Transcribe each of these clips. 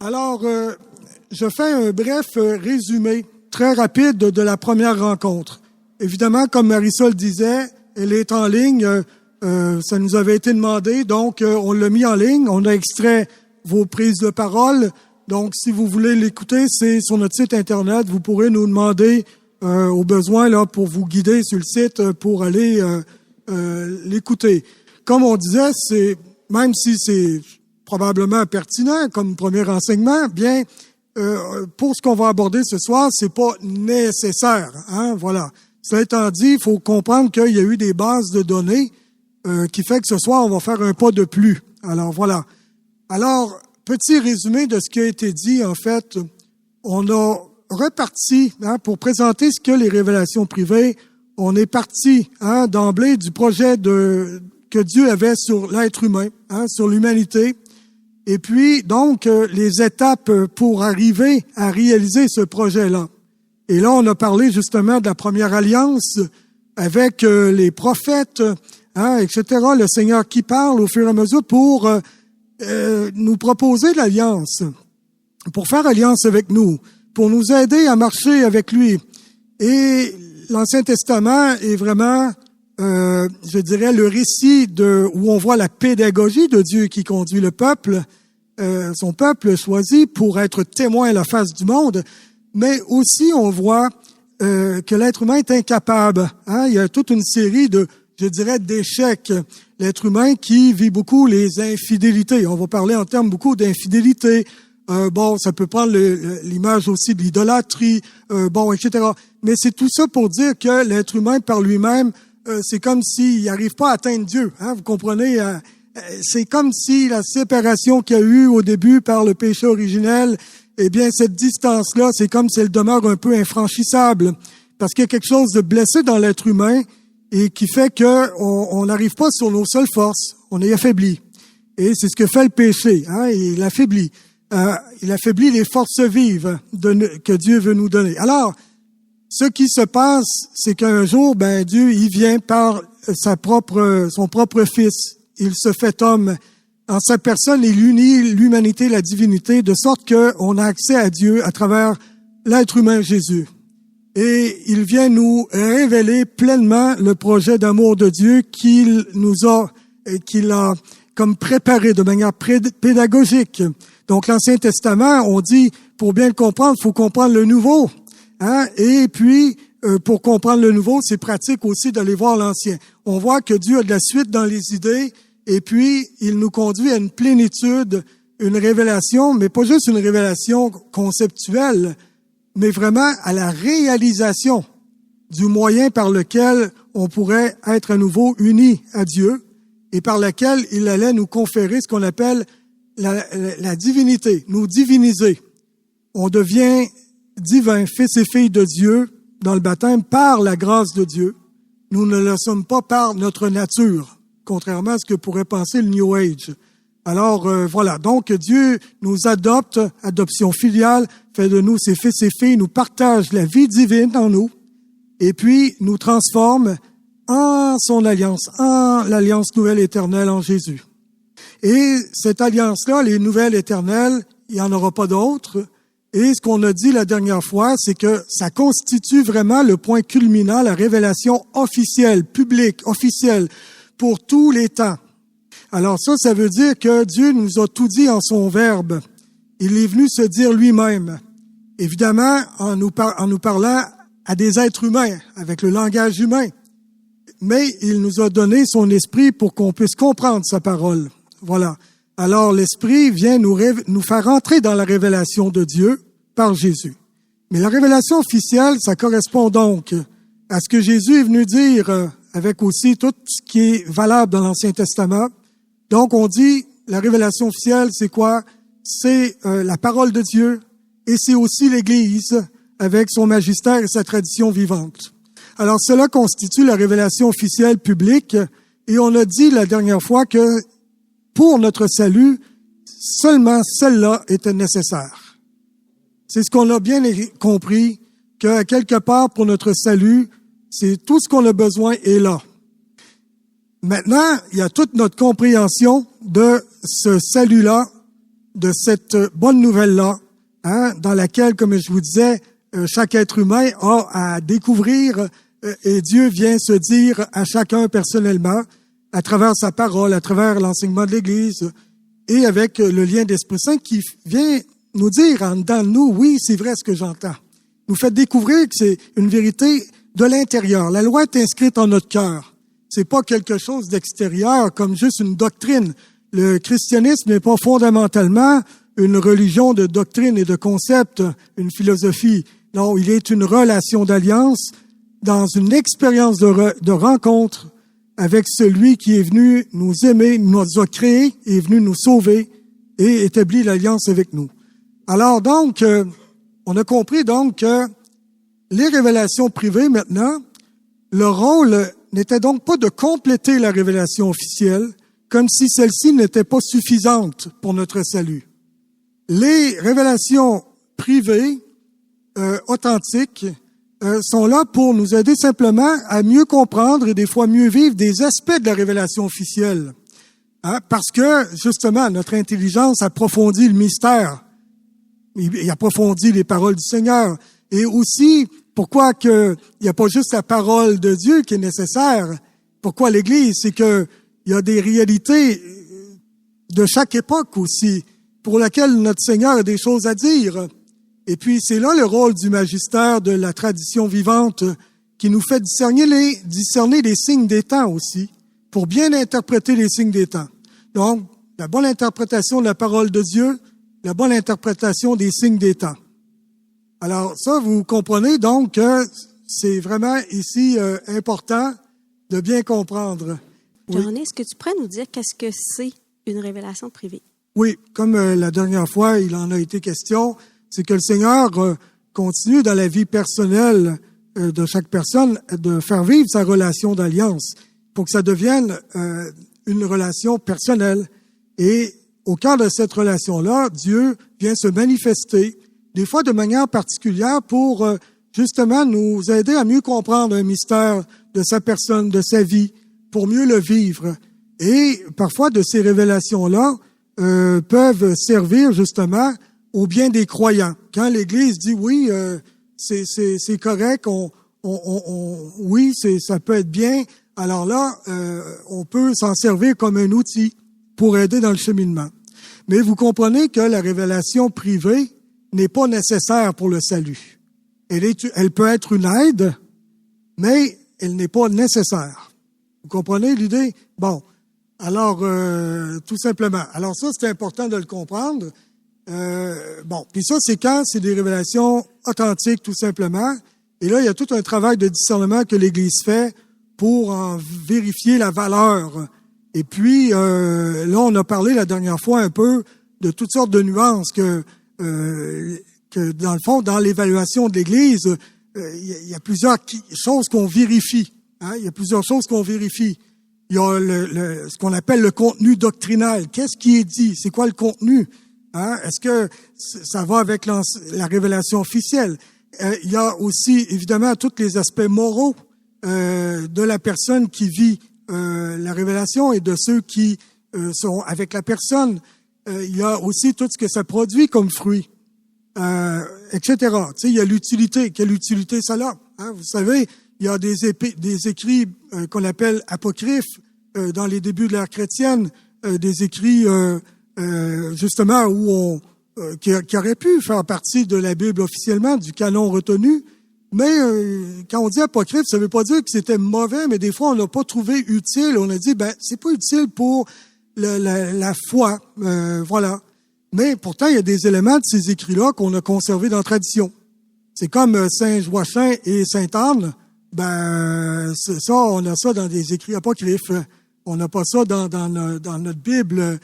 Alors, je fais un bref résumé très rapide de la première rencontre. Évidemment, comme Marisol disait, elle est en ligne. Ça nous avait été demandé, donc on l'a mis en ligne. On a extrait vos prises de parole. Donc, si vous voulez l'écouter, c'est sur notre site Internet. Vous pourrez nous demander au besoin là pour vous guider sur le site pour aller l'écouter. Comme on disait, c'est même si c'est probablement pertinent comme premier enseignement, bien pour ce qu'on va aborder ce soir, c'est pas nécessaire. Hein, voilà. Cela étant dit, il faut comprendre qu'il y a eu des bases de données qui fait que ce soir, on va faire un pas de plus. Alors, voilà. Alors, petit résumé de ce qui a été dit, en fait, on a reparti pour présenter ce que les révélations privées. On est parti d'emblée du projet que Dieu avait sur l'être humain, sur l'humanité. Et puis, donc, les étapes pour arriver à réaliser ce projet-là. Et là, on a parlé justement de la première alliance avec les prophètes, etc. Le Seigneur qui parle au fur et à mesure pour nous proposer l'alliance, pour faire alliance avec nous, pour nous aider à marcher avec lui. Et l'Ancien Testament est vraiment, je dirais, le récit où on voit la pédagogie de Dieu qui conduit le peuple, son peuple choisi pour être témoin à la face du monde, mais aussi on voit que l'être humain est incapable. Il y a toute une série d'échecs. L'être humain qui vit beaucoup les infidélités. On va parler en termes beaucoup d'infidélité. Ça peut prendre l'image aussi de l'idolâtrie, etc. Mais c'est tout ça pour dire que l'être humain par lui-même, c'est comme s'il n'arrive pas à atteindre Dieu. Vous comprenez? C'est comme si la séparation qu'il y a eu au début par le péché originel, eh bien, cette distance-là, c'est comme si elle demeure un peu infranchissable. Parce qu'il y a quelque chose de blessé dans l'être humain et qui fait que on n'arrive pas sur nos seules forces. On est affaibli. Et c'est ce que fait le péché. Il affaiblit. Il affaiblit les forces vives que Dieu veut nous donner. Alors, ce qui se passe, c'est qu'un jour, Dieu, il vient par son propre Fils. Il se fait homme. En sa personne, il unit l'humanité et la divinité de sorte qu'on a accès à Dieu à travers l'être humain Jésus. Et il vient nous révéler pleinement le projet d'amour de Dieu qu'il a comme préparé de manière pédagogique. Donc, l'Ancien Testament, on dit, pour bien le comprendre, il faut comprendre le Nouveau. Et puis, pour comprendre le Nouveau, c'est pratique aussi d'aller voir l'Ancien. On voit que Dieu a de la suite dans les idées, et puis, il nous conduit à une plénitude, une révélation, mais pas juste une révélation conceptuelle, mais vraiment à la réalisation du moyen par lequel on pourrait être à nouveau unis à Dieu et par lequel il allait nous conférer ce qu'on appelle la divinité, nous diviniser. On devient divin, fils et filles de Dieu dans le baptême par la grâce de Dieu. Nous ne le sommes pas par notre nature, contrairement à ce que pourrait penser le New Age. Alors, voilà. Donc, Dieu nous adopte, adoption filiale, fait de nous ses fils et filles, nous partage la vie divine en nous, et puis nous transforme en son alliance, en l'alliance nouvelle éternelle en Jésus. Et cette alliance-là, les nouvelles éternelles, il n'y en aura pas d'autres. Et ce qu'on a dit la dernière fois, c'est que ça constitue vraiment le point culminant, la révélation officielle, publique, officielle, pour tous les temps. Alors ça veut dire que Dieu nous a tout dit en son verbe. Il est venu se dire lui-même. Évidemment, en nous parlant à des êtres humains, avec le langage humain. Mais il nous a donné son esprit pour qu'on puisse comprendre sa parole. Voilà. Alors l'esprit vient nous faire entrer dans la révélation de Dieu par Jésus. Mais la révélation officielle, ça correspond donc à ce que Jésus est venu dire avec aussi tout ce qui est valable dans l'Ancien Testament. Donc, on dit, la révélation officielle, c'est quoi? C'est la parole de Dieu et c'est aussi l'Église avec son magistère et sa tradition vivante. Alors, cela constitue la révélation officielle publique et on a dit la dernière fois que pour notre salut, seulement celle-là était nécessaire. C'est ce qu'on a bien compris, qu'à quelque part, pour notre salut, c'est tout ce qu'on a besoin est là. Maintenant, il y a toute notre compréhension de ce salut-là de cette bonne nouvelle-là, dans laquelle, comme je vous disais, chaque être humain a à découvrir et Dieu vient se dire à chacun personnellement, à travers sa parole, à travers l'enseignement de l'Église et avec le lien d'Esprit Saint qui vient nous dire en dedans de nous, oui, c'est vrai ce que j'entends. Nous fait découvrir que c'est une vérité de l'intérieur. La loi est inscrite en notre cœur. C'est pas quelque chose d'extérieur comme juste une doctrine. Le christianisme n'est pas fondamentalement une religion de doctrine et de concepts, une philosophie. Non, il est une relation d'alliance dans une expérience de rencontre avec celui qui est venu nous aimer, nous a créés, est venu nous sauver et établit l'alliance avec nous. Alors donc, on a compris donc que les révélations privées maintenant, leur rôle n'était donc pas de compléter la révélation officielle, comme si celle-ci n'était pas suffisante pour notre salut. Les révélations privées, authentiques, sont là pour nous aider simplement à mieux comprendre et des fois mieux vivre des aspects de la révélation officielle. Parce que, justement, notre intelligence approfondit le mystère. Il approfondit les paroles du Seigneur. Et aussi, pourquoi il n'y a pas juste la parole de Dieu qui est nécessaire? Pourquoi l'Église? C'est que il y a des réalités de chaque époque aussi, pour laquelle notre Seigneur a des choses à dire. Et puis, c'est là le rôle du magistère, de la tradition vivante, qui nous fait discerner les signes des temps aussi, pour bien interpréter les signes des temps. Donc, la bonne interprétation de la parole de Dieu, la bonne interprétation des signes des temps. Alors, ça, vous comprenez donc que c'est vraiment ici important de bien comprendre. Oui. Jean, est-ce que tu pourrais nous dire qu'est-ce que c'est une révélation privée? Oui, comme la dernière fois, il en a été question, c'est que le Seigneur continue dans la vie personnelle de chaque personne de faire vivre sa relation d'alliance pour que ça devienne une relation personnelle. Et au cœur de cette relation-là, Dieu vient se manifester, des fois de manière particulière, pour justement nous aider à mieux comprendre un mystère de sa personne, de sa vie, pour mieux le vivre. Et parfois, de ces révélations-là peuvent servir justement au bien des croyants. Quand l'Église dit oui, c'est correct, oui, ça peut être bien, alors là, on peut s'en servir comme un outil pour aider dans le cheminement. Mais vous comprenez que la révélation privée n'est pas nécessaire pour le salut. Elle peut être une aide, mais elle n'est pas nécessaire. Vous comprenez l'idée? Bon, alors, tout simplement. Alors ça, c'est important de le comprendre. Puis ça, c'est quand c'est des révélations authentiques, tout simplement. Et là, il y a tout un travail de discernement que l'Église fait pour en vérifier la valeur. Et puis, là, on a parlé la dernière fois un peu de toutes sortes de nuances que dans le fond, dans l'évaluation de l'Église, il y a plusieurs choses qu'on vérifie. Il y a plusieurs choses qu'on vérifie. Il y a ce qu'on appelle le contenu doctrinal. Qu'est-ce qui est dit? C'est quoi le contenu? Est-ce que ça va avec la révélation officielle? Il y a aussi, évidemment, tous les aspects moraux de la personne qui vit la révélation et de ceux qui sont avec la personne. Il y a aussi tout ce que ça produit comme fruit, etc. Tu sais, il y a l'utilité. Quelle utilité ça a? Vous savez, il y a des écrits qu'on appelle apocryphes dans les débuts de l'ère chrétienne, des écrits justement où qui auraient pu faire partie de la Bible officiellement, du canon retenu. Mais quand on dit apocryphe, ça ne veut pas dire que c'était mauvais, mais des fois on n'a pas trouvé utile. On a dit c'est pas utile pour la foi, voilà. Mais pourtant il y a des éléments de ces écrits-là qu'on a conservés dans la tradition. C'est comme Saint Joachim et Sainte Anne. C'est ça, on a ça dans des écrits apocryphes. On n'a pas ça dans notre Bible.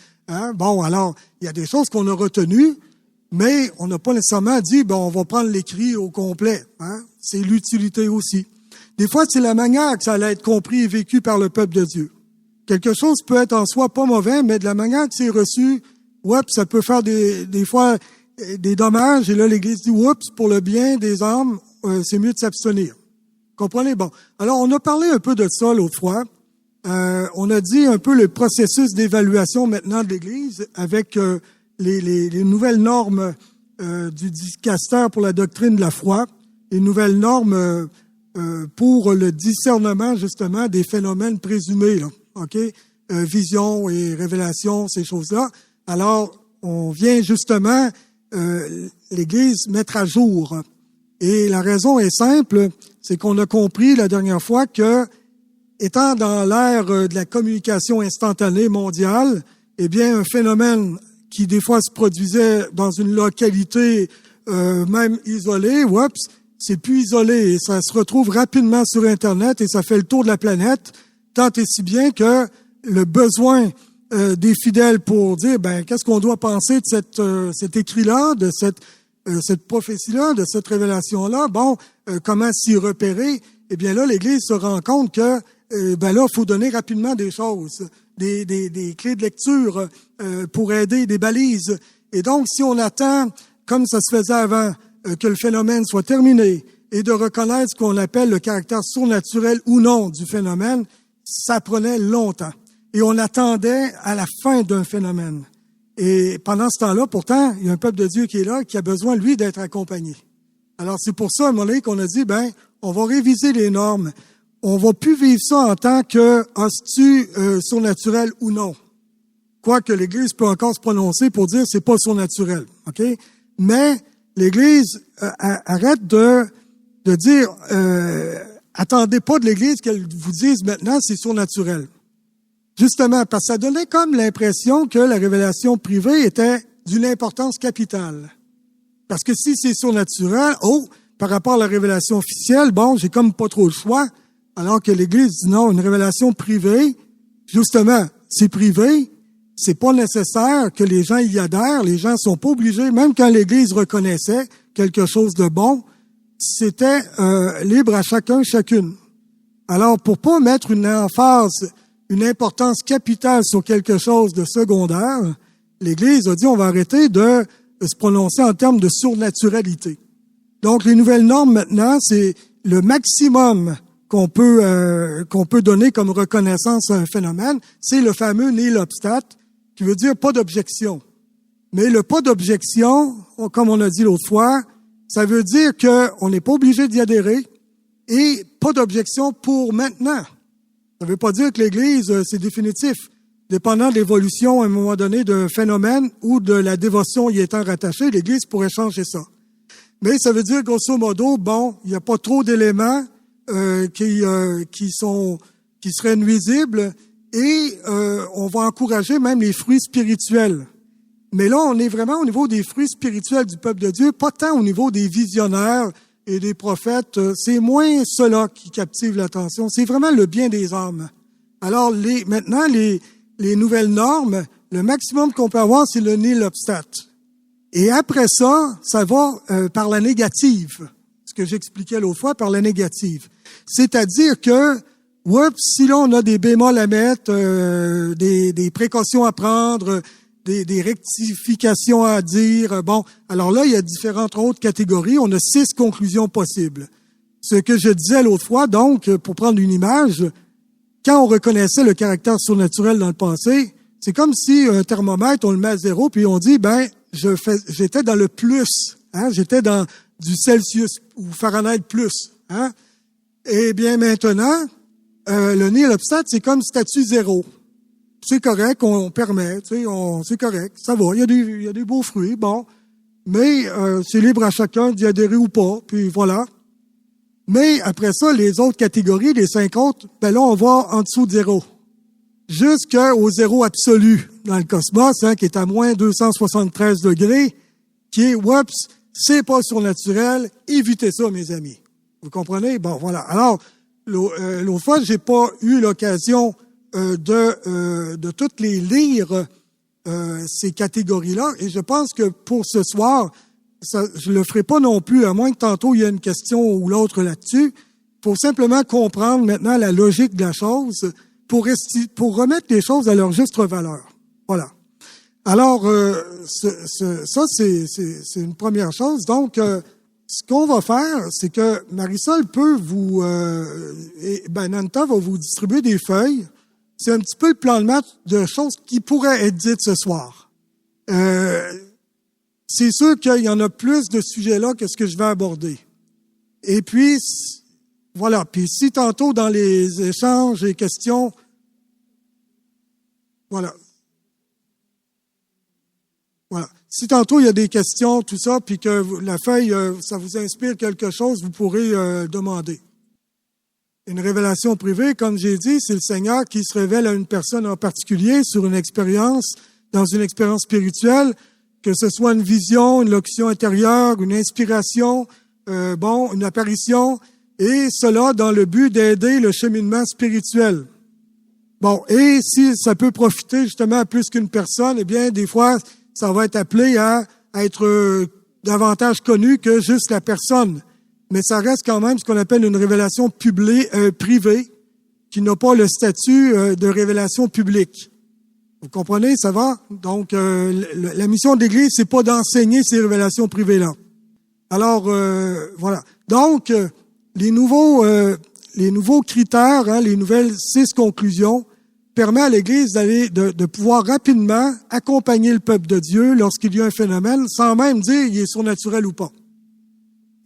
Bon, alors, il y a des choses qu'on a retenues, mais on n'a pas nécessairement dit, on va prendre l'écrit au complet. C'est l'utilité aussi. Des fois, c'est la manière que ça allait être compris et vécu par le peuple de Dieu. Quelque chose peut être en soi pas mauvais, mais de la manière que c'est reçu, ça peut faire des fois des dommages. Et là, l'Église dit, pour le bien des âmes, c'est mieux de s'abstenir. Comprenez? Bon. Alors, on a parlé un peu de ça l'autre fois. On a dit un peu le processus d'évaluation maintenant de l'Église avec les nouvelles normes du dicaster pour la doctrine de la foi, les nouvelles normes pour le discernement, justement, des phénomènes présumés, là, OK? Vision et révélation, ces choses-là. Alors, on vient justement, l'Église, mettre à jour. Et la raison est simple, c'est qu'on a compris la dernière fois que, étant dans l'ère de la communication instantanée mondiale, eh bien, un phénomène qui des fois se produisait dans une localité même isolée, c'est plus isolé et ça se retrouve rapidement sur Internet et ça fait le tour de la planète, tant et si bien que le besoin des fidèles pour dire qu'est-ce qu'on doit penser de cet écrit-là, de cette prophétie-là, de cette révélation-là, comment s'y repérer, eh bien là, l'Église se rend compte que là, il faut donner rapidement des choses, des clés de lecture pour aider, des balises. Et donc, si on attend, comme ça se faisait avant, que le phénomène soit terminé et de reconnaître ce qu'on appelle le caractère surnaturel ou non du phénomène, ça prenait longtemps. Et on attendait à la fin d'un phénomène. Et pendant ce temps-là, pourtant, il y a un peuple de Dieu qui est là, qui a besoin, lui, d'être accompagné. Alors, c'est pour ça, à un moment donné, qu'on a dit, on va réviser les normes. On va plus vivre ça en tant que hostie surnaturel ou non. Quoique l'Église peut encore se prononcer pour dire c'est pas surnaturel, OK? Mais l'Église arrête de dire attendez pas de l'Église qu'elle vous dise maintenant c'est surnaturel. Justement, parce que ça donnait comme l'impression que la révélation privée était d'une importance capitale. Parce que si c'est surnaturel, par rapport à la révélation officielle, j'ai comme pas trop le choix. Alors que l'Église dit non, une révélation privée, justement, c'est privé, c'est pas nécessaire que les gens y adhèrent, les gens sont pas obligés, même quand l'Église reconnaissait quelque chose de bon, c'était libre à chacun, chacune. Alors, pour pas mettre une emphase, une importance capitale sur quelque chose de secondaire, l'Église a dit on va arrêter de se prononcer en termes de surnaturalité. Donc, les nouvelles normes maintenant, c'est le maximum qu'on peut donner comme reconnaissance à un phénomène, c'est le fameux nihil obstat, qui veut dire pas d'objection. Mais le pas d'objection, comme on a dit l'autre fois, ça veut dire qu'on n'est pas obligé d'y adhérer et pas d'objection pour maintenant. Ça ne veut pas dire que l'Église, c'est définitif. Dépendant de l'évolution à un moment donné d'un phénomène ou de la dévotion y étant rattachée, l'Église pourrait changer ça. Mais ça veut dire, grosso modo, il n'y a pas trop d'éléments qui seraient nuisibles et on va encourager même les fruits spirituels. Mais là, on est vraiment au niveau des fruits spirituels du peuple de Dieu, pas tant au niveau des visionnaires et des prophètes. C'est moins cela qui captive l'attention. C'est vraiment le bien des âmes. Alors, maintenant, les nouvelles normes, le maximum qu'on peut avoir, c'est le nihil obstat. Et après ça, ça va par la négative. Ce que j'expliquais l'autre fois, par la négative. C'est-à-dire que, si là on a des bémols à mettre, des précautions à prendre, des rectifications à dire, alors là, il y a différentes autres catégories. On a 6 conclusions possibles. Ce que je disais l'autre fois, donc, pour prendre une image, quand on reconnaissait le caractère surnaturel dans le passé, c'est comme si un thermomètre, on le met à 0, puis on dit, j'étais dans le plus, j'étais dans du Celsius ou Fahrenheit plus, Eh bien, maintenant, le nihil obstat, c'est comme statut 0. C'est correct, on permet, c'est correct, ça va, il y a des beaux fruits, mais c'est libre à chacun d'y adhérer ou pas, puis voilà. Mais après ça, les autres catégories, les 5 autres, là, on va en dessous de 0. Jusqu'au 0 absolu dans le cosmos, qui est à moins 273 degrés, qui est, c'est pas surnaturel, évitez ça, mes amis. Vous comprenez? Voilà. Alors, l'autre fois, j'ai pas eu l'occasion de toutes les lire, ces catégories-là, et je pense que pour ce soir, je le ferai pas non plus, à moins que tantôt il y ait une question ou l'autre là-dessus. Il faut simplement comprendre maintenant la logique de la chose pour remettre les choses à leur juste valeur. Voilà. Alors, ça, c'est une première chose. Donc, ce qu'on va faire, c'est que Marisol peut Nanta va vous distribuer des feuilles. C'est un petit peu le plan de match de choses qui pourraient être dites ce soir. c'est sûr qu'il y en a plus de sujets là que ce que je vais aborder. Et puis, voilà. Puis si tantôt dans les échanges et questions, voilà. Voilà. Si tantôt il y a des questions, tout ça, puis que la feuille, ça vous inspire quelque chose, vous pourrez demander. Une révélation privée, comme j'ai dit, c'est le Seigneur qui se révèle à une personne en particulier sur une expérience, dans une expérience spirituelle, que ce soit une vision, une locution intérieure, une inspiration, une apparition, et cela dans le but d'aider le cheminement spirituel. Bon, et si ça peut profiter justement à plus qu'une personne, eh bien, des fois, ça va être appelé à être davantage connu que juste la personne. Mais ça reste quand même ce qu'on appelle une révélation privée, qui n'a pas le statut de révélation publique. Vous comprenez, ça va? Donc, la mission de l'Église, c'est pas d'enseigner ces révélations privées-là. Alors, voilà. Donc, les nouveaux critères, les nouvelles 6 conclusions, permet à l'Église de pouvoir rapidement accompagner le peuple de Dieu lorsqu'il y a un phénomène, sans même dire il est surnaturel ou pas.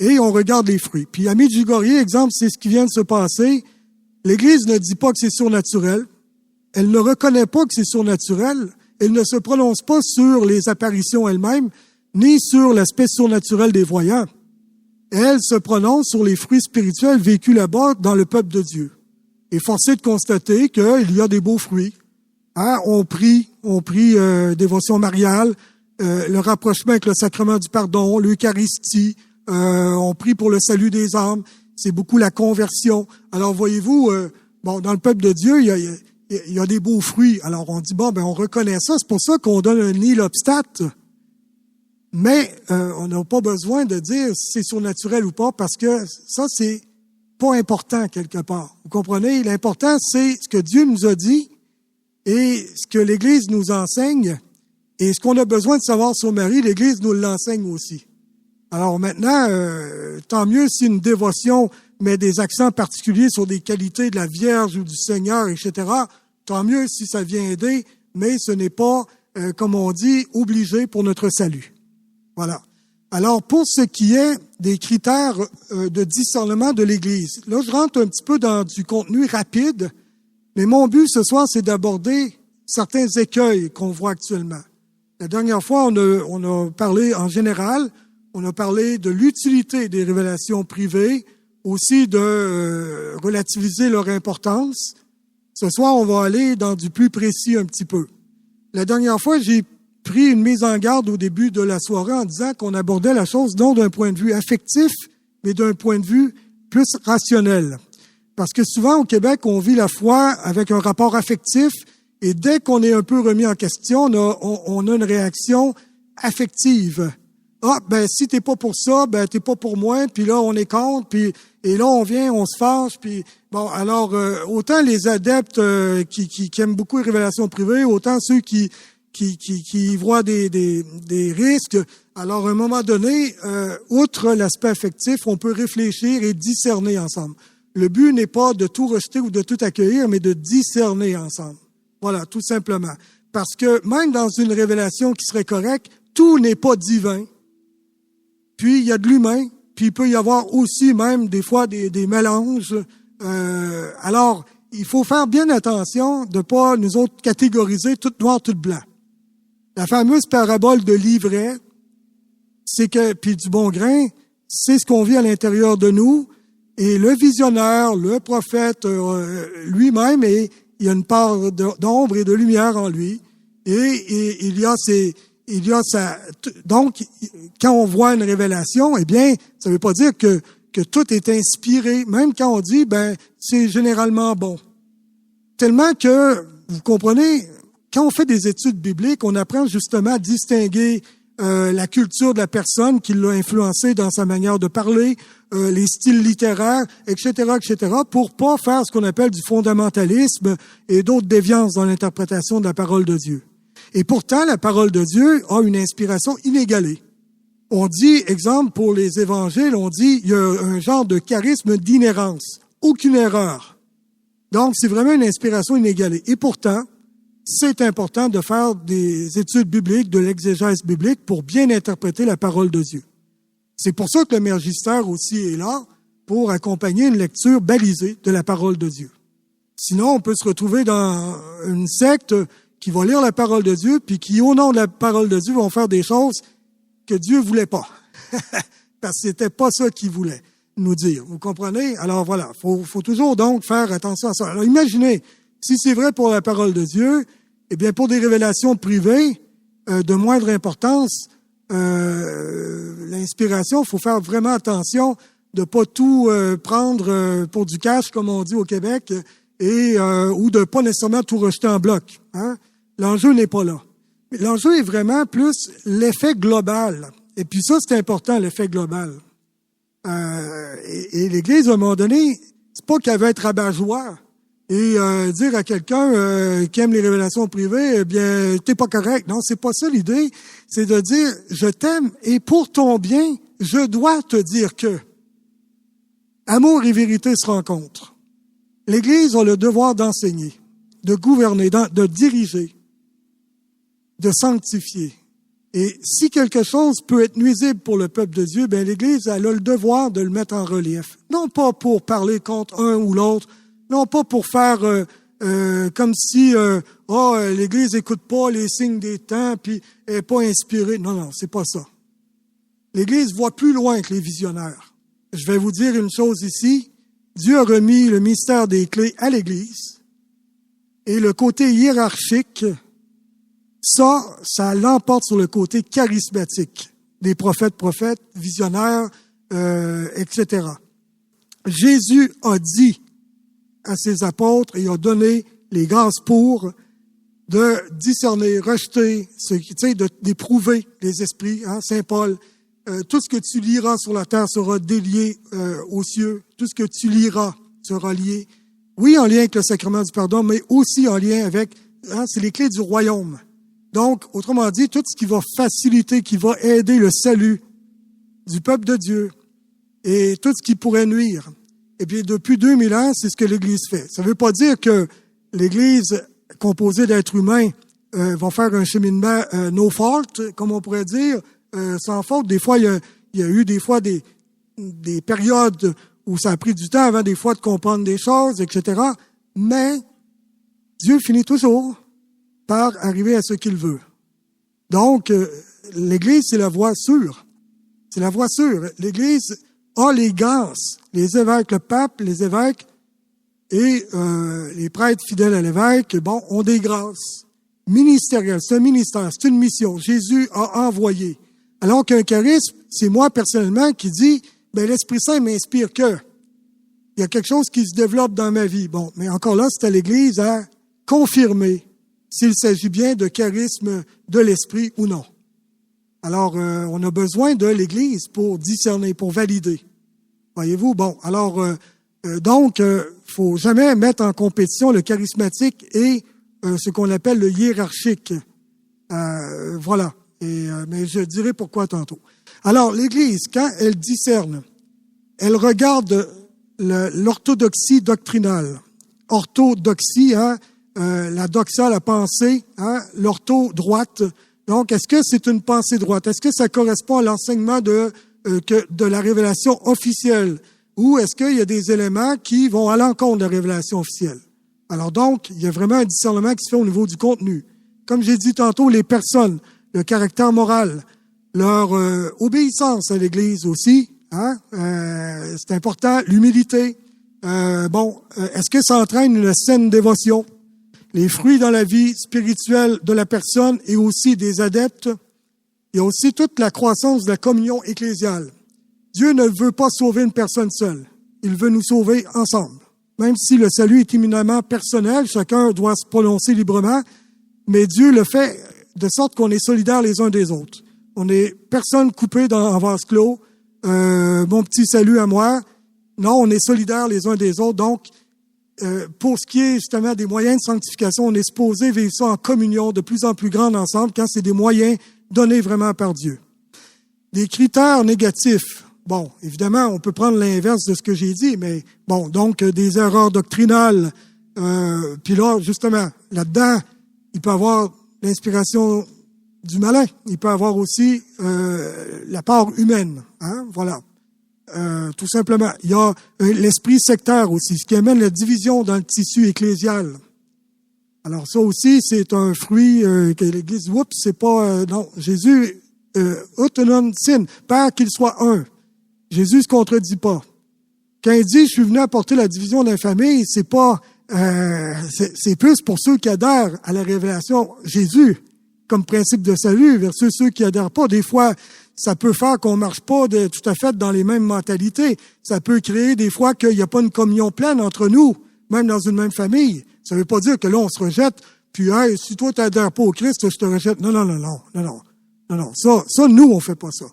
Et on regarde les fruits. Puis à Medjugorje, exemple, c'est ce qui vient de se passer. L'Église ne dit pas que c'est surnaturel. Elle ne reconnaît pas que c'est surnaturel. Elle ne se prononce pas sur les apparitions elles-mêmes, ni sur l'aspect surnaturel des voyants. Elle se prononce sur les fruits spirituels vécus là-bas dans le peuple de Dieu. Et force est de constater qu'il y a des beaux fruits. On prie dévotion mariale, le rapprochement avec le sacrement du pardon, l'Eucharistie, on prie pour le salut des âmes, c'est beaucoup la conversion. Alors voyez-vous, dans le peuple de Dieu, il y a des beaux fruits. Alors on dit, on reconnaît ça, c'est pour ça qu'on donne un nihil obstat. Mais on n'a pas besoin de dire si c'est surnaturel ou pas, parce que ça, c'est pas important quelque part. Vous comprenez? L'important, c'est ce que Dieu nous a dit et ce que l'Église nous enseigne. Et ce qu'on a besoin de savoir sur Marie, l'Église nous l'enseigne aussi. Alors maintenant, tant mieux si une dévotion met des accents particuliers sur des qualités de la Vierge ou du Seigneur, etc. Tant mieux si ça vient aider, mais ce n'est pas, comme on dit, obligé pour notre salut. Voilà. Alors, pour ce qui est des critères de discernement de l'Église, là, je rentre un petit peu dans du contenu rapide, mais mon but ce soir, c'est d'aborder certains écueils qu'on voit actuellement. La dernière fois, on a parlé en général, on a parlé de l'utilité des révélations privées, aussi de relativiser leur importance. Ce soir, on va aller dans du plus précis un petit peu. La dernière fois, j'ai pris une mise en garde au début de la soirée en disant qu'on abordait la chose non d'un point de vue affectif, mais d'un point de vue plus rationnel. Parce que souvent, au Québec, on vit la foi avec un rapport affectif, et dès qu'on est un peu remis en question, on a une réaction affective. Si t'es pas pour ça, t'es pas pour moi, puis là, on est contre, et là, on vient, on se fâche, puis alors, autant les adeptes qui aiment beaucoup les révélations privées, autant ceux qui voient des risques. Alors, à un moment donné, outre l'aspect affectif, on peut réfléchir et discerner ensemble. Le but n'est pas de tout rejeter ou de tout accueillir, mais de discerner ensemble. Voilà, tout simplement. Parce que même dans une révélation qui serait correcte, tout n'est pas divin. Puis, il y a de l'humain, puis il peut y avoir aussi même des fois des mélanges. Alors, il faut faire bien attention de pas nous autres catégoriser tout noir, tout blanc. La fameuse parabole de l'ivraie, c'est que, puis du bon grain, c'est ce qu'on vit à l'intérieur de nous. Et le visionnaire, le prophète lui-même, il y a une part d'ombre et de lumière en lui. Et il y a donc, quand on voit une révélation, eh bien, ça ne veut pas dire que tout est inspiré. Même quand on dit, c'est généralement bon. Tellement que, vous comprenez, quand on fait des études bibliques, on apprend justement à distinguer la culture de la personne qui l'a influencé dans sa manière de parler, les styles littéraires, etc., pour pas faire ce qu'on appelle du fondamentalisme et d'autres déviances dans l'interprétation de la parole de Dieu. Et pourtant, la parole de Dieu a une inspiration inégalée. On dit, exemple, pour les évangiles, on dit, il y a un genre de charisme d'inhérence. Aucune erreur. Donc, c'est vraiment une inspiration inégalée. Et pourtant, c'est important de faire des études bibliques, de l'exégèse biblique pour bien interpréter la parole de Dieu. C'est pour ça que le magistère aussi est là, pour accompagner une lecture balisée de la parole de Dieu. Sinon, on peut se retrouver dans une secte qui va lire la parole de Dieu, puis qui, au nom de la parole de Dieu, vont faire des choses que Dieu voulait pas. Parce que c'était pas ça qu'il voulait nous dire. Vous comprenez? Alors voilà, faut toujours donc faire attention à ça. Alors imaginez, si c'est vrai pour la parole de Dieu, eh bien pour des révélations privées de moindre importance, l'inspiration, il faut faire vraiment attention de pas tout prendre pour du cash, comme on dit au Québec, et ou de pas nécessairement tout rejeter en bloc. Hein? L'enjeu n'est pas là. L'enjeu est vraiment plus l'effet global. Et puis ça, c'est important, l'effet global. Et l'Église, à un moment donné, c'est pas qu'elle veut être rabat-joie et dire à quelqu'un qui aime les révélations privées, eh bien, t'es pas correct. Non, c'est pas ça l'idée. C'est de dire, je t'aime et pour ton bien, je dois te dire que amour et vérité se rencontrent. L'Église a le devoir d'enseigner, de gouverner, de diriger, de sanctifier. Et si quelque chose peut être nuisible pour le peuple de Dieu, bien l'Église elle a le devoir de le mettre en relief. Non pas pour parler contre un ou l'autre, non pas pour faire comme si l'Église écoute pas les signes des temps puis est pas inspirée. Non, c'est pas ça. L'Église voit plus loin que les visionnaires. Je vais vous dire une chose ici. Dieu a remis le mystère des clés à l'Église et le côté hiérarchique, ça l'emporte sur le côté charismatique des prophètes, visionnaires, etc. Jésus a dit à ses apôtres et a donné les grâces pour de discerner, rejeter, d'éprouver les esprits, hein, Saint Paul. Tout ce que tu liras sur la terre sera délié aux cieux. Tout ce que tu liras sera lié. Oui, en lien avec le sacrement du pardon, mais aussi en lien avec, c'est les clés du royaume. Donc, autrement dit, tout ce qui va faciliter, qui va aider le salut du peuple de Dieu et tout ce qui pourrait nuire. Et bien, depuis 2000 ans, c'est ce que l'Église fait. Ça ne veut pas dire que l'Église composée d'êtres humains va faire un cheminement no fault, comme on pourrait dire, sans faute. Des fois, il y a eu des fois des périodes où ça a pris du temps avant des fois de comprendre des choses, etc. Mais Dieu finit toujours par arriver à ce qu'il veut. Donc, l'Église, c'est la voie sûre. C'est la voie sûre. L'Église a les grâces. Les évêques, le pape, les évêques et les prêtres fidèles à l'évêque, ont des grâces ministérielles. C'est un ministère, c'est une mission. Jésus a envoyé. Alors qu'un charisme, c'est moi personnellement qui dis, l'Esprit Saint m'inspire que. Il y a quelque chose qui se développe dans ma vie. Bon, mais encore là, c'est à l'Église à confirmer s'il s'agit bien de charisme de l'Esprit ou non. Alors, on a besoin de l'Église pour discerner, pour valider. Voyez-vous? Bon, alors, donc, faut jamais mettre en compétition le charismatique et ce qu'on appelle le hiérarchique. Voilà. Mais je dirai pourquoi tantôt. Alors, l'Église, quand elle discerne, elle regarde l'orthodoxie doctrinale. Orthodoxie, la doxa, la pensée, l'ortho-droite. Donc, est-ce que c'est une pensée droite? Est-ce que ça correspond à l'enseignement de la révélation officielle? Ou est-ce qu'il y a des éléments qui vont à l'encontre de la révélation officielle? Alors donc, il y a vraiment un discernement qui se fait au niveau du contenu. Comme j'ai dit tantôt, les personnes, le caractère moral, leur obéissance à l'Église aussi, c'est important, l'humilité. Est-ce que ça entraîne une saine dévotion? Les fruits dans la vie spirituelle de la personne et aussi des adeptes. Il y a aussi toute la croissance de la communion ecclésiale. Dieu ne veut pas sauver une personne seule. Il veut nous sauver ensemble. Même si le salut est éminemment personnel, chacun doit se prononcer librement, mais Dieu le fait de sorte qu'on est solidaires les uns des autres. On est personne coupée en vase clos. Mon petit salut à moi. Non, on est solidaires les uns des autres. Donc, pour ce qui est justement des moyens de sanctification, on est supposé vivre ça en communion de plus en plus grande ensemble quand c'est des moyens donnés vraiment par Dieu. Des critères négatifs. Bon, évidemment, on peut prendre l'inverse de ce que j'ai dit, mais bon, donc des erreurs doctrinales. Puis là, justement, là-dedans, il peut avoir l'inspiration du malin. Il peut avoir aussi la part humaine. Hein? Voilà. Tout simplement. Il y a l'esprit sectaire aussi, ce qui amène la division dans le tissu ecclésial. Alors ça aussi, c'est un fruit que l'Église, c'est pas... non, Jésus, autonon sin, Père qu'il soit un. Jésus se contredit pas. Quand il dit « Je suis venu apporter la division dans la famille », c'est pas... c'est plus pour ceux qui adhèrent à la révélation Jésus comme principe de salut versus ceux qui adhèrent pas. Des fois, ça peut faire qu'on marche pas tout à fait dans les mêmes mentalités. Ça peut créer des fois qu'il n'y a pas une communion pleine entre nous, même dans une même famille. Ça veut pas dire que là, on se rejette, puis hey, si toi, tu n'adhères pas au Christ, je te rejette. Non. Ça, nous, on fait pas ça.